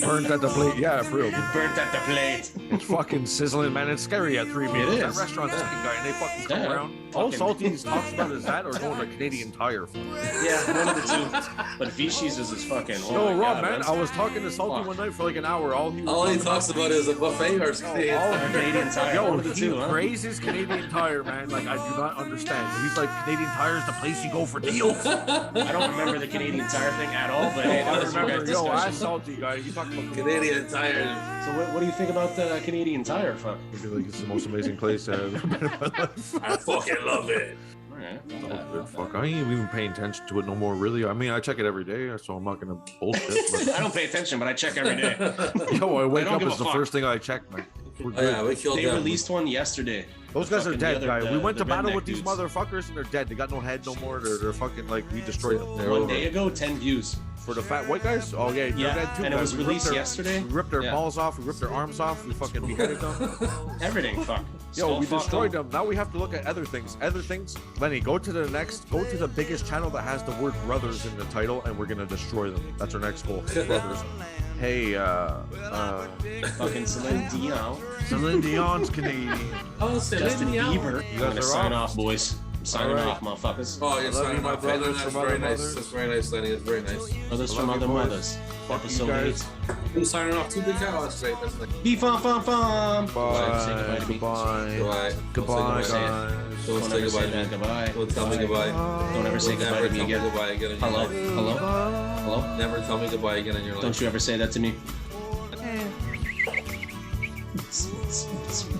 S1: Burnt at the plate. Yeah, for real.
S3: Burnt at the plate.
S1: It's fucking sizzling, man. It's scary at 3 p.m. That
S3: is.
S1: restaurant's fucking guy, and they fucking come around. All Salty's talks about is that or going to Canadian Tire.
S3: Yeah, one of the two. But Vichy's is his fucking.
S1: Yo, Rob, man, I was talking to Salty one night for like an hour. All
S2: he talks about is a buffet or
S3: Canadian Tire.
S1: Yo,
S3: One of the two, huh?
S1: praises Canadian Tire, man. Like, I do not understand. He's like, Canadian Tire is the place you go for deals.
S3: I don't remember the Canadian Tire thing at all, but hey, that was your guys'
S1: Yo,
S3: discussion.
S1: ask Salty, guy. He talking about
S2: Canadian Tire.
S3: So what do you think about the Canadian Tire? Fuck.
S1: I feel like it's the most amazing place I've ever been in my life.
S2: I fucking love it.
S1: Fuck, I ain't even paying attention to it no more, really. I mean, I check it every day, so I'm not gonna bullshit. But...
S3: I don't pay attention, but I check every day.
S1: Yo, I wake
S3: don't
S1: up,
S3: give
S1: it's
S3: a
S1: the
S3: fuck.
S1: first thing I check, man. We're
S2: Oh, yeah, we killed
S3: They
S2: them.
S3: released one yesterday.
S1: Those guys are
S3: Fucking
S1: dead,
S3: the
S1: guy.
S3: other-
S1: We went
S3: the
S1: to battle
S3: redneck
S1: with these
S3: dudes.
S1: motherfuckers, and they're dead. They got no head no more. They're fucking like, we destroyed them. They're
S3: One
S1: over.
S3: day ago, 10 views.
S1: For the fat white guys? Oh, yeah, they're
S3: Yeah,
S1: dead too.
S3: and it
S1: guys.
S3: was
S1: We ripped
S3: released
S1: their-
S3: yesterday.
S1: We ripped their
S3: Yeah.
S1: balls off. We ripped their arms off. We fucking beheaded them.
S3: Everything, fuck.
S1: Yo,
S3: Skull
S1: we
S3: fuck
S1: destroyed them. Now we have to look at other things. Other things. Lenny, go to the biggest channel that has the word brothers in the title, and we're gonna destroy them. That's our next goal. Brothers. Hey,
S3: Fucking Celine Dion.
S1: Celine Dion's Canadian.
S2: Oh,
S3: Justin Bieber.
S1: You
S3: I'm
S1: guys
S3: gonna
S1: are
S3: sign
S1: off?
S3: off, boys. I'm signing
S1: All right.
S3: off, motherfuckers.
S2: Oh, you're
S1: I love you,
S2: signing
S1: my
S2: off. Hey,
S1: brothers
S2: that's
S1: from
S2: very
S1: other
S2: nice.
S1: mothers.
S2: That's very nice, Lenny. That's very nice.
S3: Brothers
S1: I
S3: from
S1: love you,
S3: other
S1: boys.
S3: mothers.
S1: Fuck you
S3: Episode
S1: guys.
S3: 8.
S2: Who's signing off? 2 big cows. That's right. That's nice.
S3: Be fun, fun, fun.
S1: Bye. Goodbye.
S2: Goodbye.
S1: Goodbye,
S2: Don't say
S1: guys.
S2: Don't
S3: Don't
S2: say
S3: ever say
S2: goodbye.
S3: that. Goodbye.
S2: Don't tell me goodbye.
S3: Don't ever say
S2: Don't
S3: goodbye
S2: never
S3: to me
S2: tell me
S3: again.
S2: goodbye again in your
S3: Hello?
S2: life.
S3: Hello? Hello?
S2: Never tell me goodbye again in your life.
S3: Don't you ever say that to me.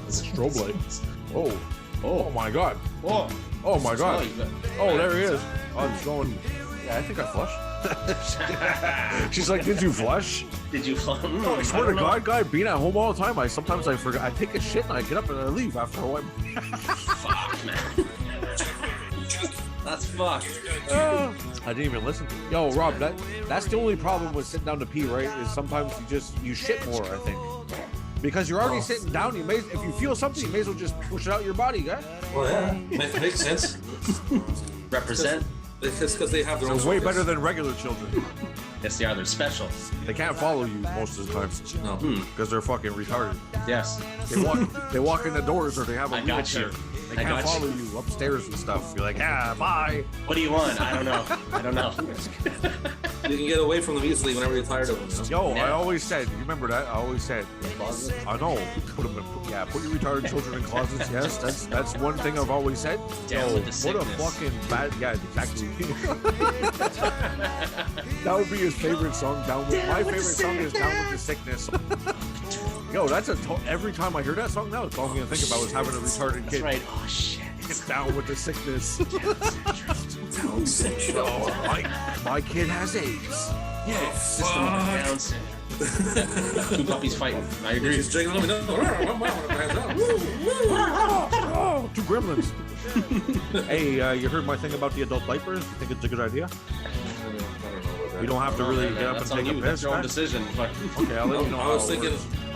S1: Strobe light. Oh. Oh my god.
S3: Oh.
S1: Oh my god.
S3: Oh,
S1: Oh, there he is. Oh, it's going. Yeah, I think I flushed. She's like, did you flush?
S3: Did you flush?
S1: Oh, I swear to God, guy, being at home all the time, sometimes I forget. I take a shit and I get up and I leave after a while.
S3: Fuck, man. That's fucked.
S1: I didn't even listen to it. Yo, Rob, that's the only problem with sitting down to pee, right? Is sometimes you shit more, I think. Because you're already sitting down, if you feel something, you may as well just push it out your body, guy.
S2: Well, yeah, makes sense.
S3: Represent.
S2: It's because they have their own.
S1: It's way
S2: focus.
S1: better than regular children.
S3: Yes, they are. They're special.
S1: They can't follow you most of the time.
S2: No.
S1: Because they're fucking retarded.
S3: Yes.
S1: They walk in the doors or they have a
S3: I got
S1: wheelchair.
S3: you.
S1: They
S3: I
S1: can't
S3: got
S1: follow
S3: you.
S1: you upstairs and stuff. You're like, bye.
S3: What do you want? I don't know. I don't know.
S2: You can get away from them easily whenever you're tired of them. You know?
S1: Yo, I always said, you remember that? I always said, I know. Put your retarded children in closets. Yes, that's one thing I've always said.
S3: Down with the
S1: What a
S3: sickness.
S1: fucking bad, yeah, exactly. That would be his favorite song. My favorite song is Down with the Sickness. Yo, that's every time I hear that song now, it's all I'm gonna think about is having a retarded
S3: That's
S1: kid.
S3: right. Oh shit.
S1: It's Down with the Sickness.
S2: Down syndrome.
S1: Oh, my kid has AIDS.
S3: Yeah. System of Down syndrome. 2 puppies fighting. I agree.
S2: He's jiggling them.
S1: 2 gremlins. Hey, you heard my thing about the adult diapers? You think it's a good idea? You don't have to really get up and
S3: That's on
S1: take a
S3: you.
S1: piss,
S3: That's your own
S1: man.
S3: decision. But
S1: Okay, I'll let you know.
S2: I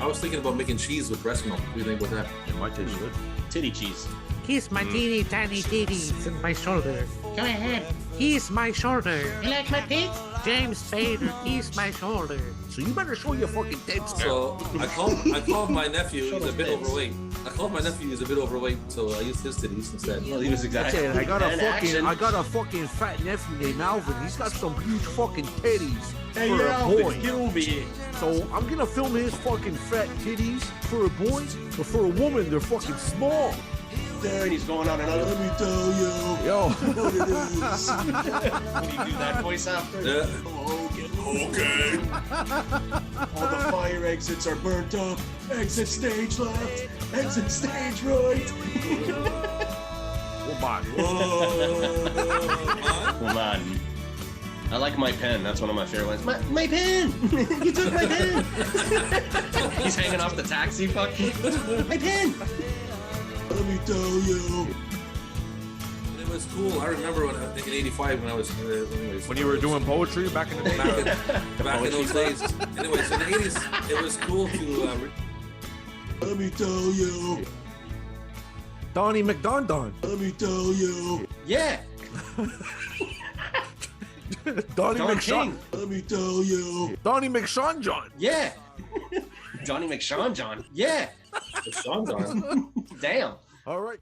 S2: was thinking about making cheese with breast milk. What do you think about that?
S1: It might taste good.
S3: titty cheese.
S17: Kiss my teeny tiny titties and my shoulder.
S7: Go ahead.
S17: Kiss my shoulder.
S7: You like my pig?
S17: James Spader, kiss my shoulder.
S1: So you better show your fucking tits.
S2: So I called my nephew. He's a bit overweight. I called my nephew. He's a bit overweight, so I used his titties instead.
S3: Well, he was
S1: That's
S3: exactly.
S1: it. I got
S3: action.
S1: a fucking fat nephew named Alvin. He's got some huge fucking titties
S3: Hey,
S1: for a
S3: Alvin,
S1: boy.
S3: get over here.
S1: So I'm gonna film his fucking fat titties for a boy, but for a woman they're fucking small.
S3: There, and he's going on another. Let me tell you
S1: Yo.
S3: what it is. When you do that voice after.
S2: Yeah.
S3: Okay. All the fire exits are burnt up. Exit stage left. Exit stage right.
S1: Come on.
S3: Come on. I like my pen. That's one of my favorite ones. My pen! You took my pen! He's hanging off the taxi, fuck. My pen! Let me tell you.
S2: It was cool. I remember when I think in '85 when I was anyways.
S1: When you were doing poetry back in the day.
S2: back in those days. Anyways, in the '80s, it was cool to.
S3: Let me tell you.
S1: Donnie McDondon.
S3: Let me tell you. Yeah.
S1: Donnie
S3: Don
S1: McShawn.
S3: King.
S2: Let me tell you.
S1: Donnie McShawn John.
S3: Yeah. Johnny McShawn John. Yeah.
S2: McShawn John.
S3: Damn.
S1: All right.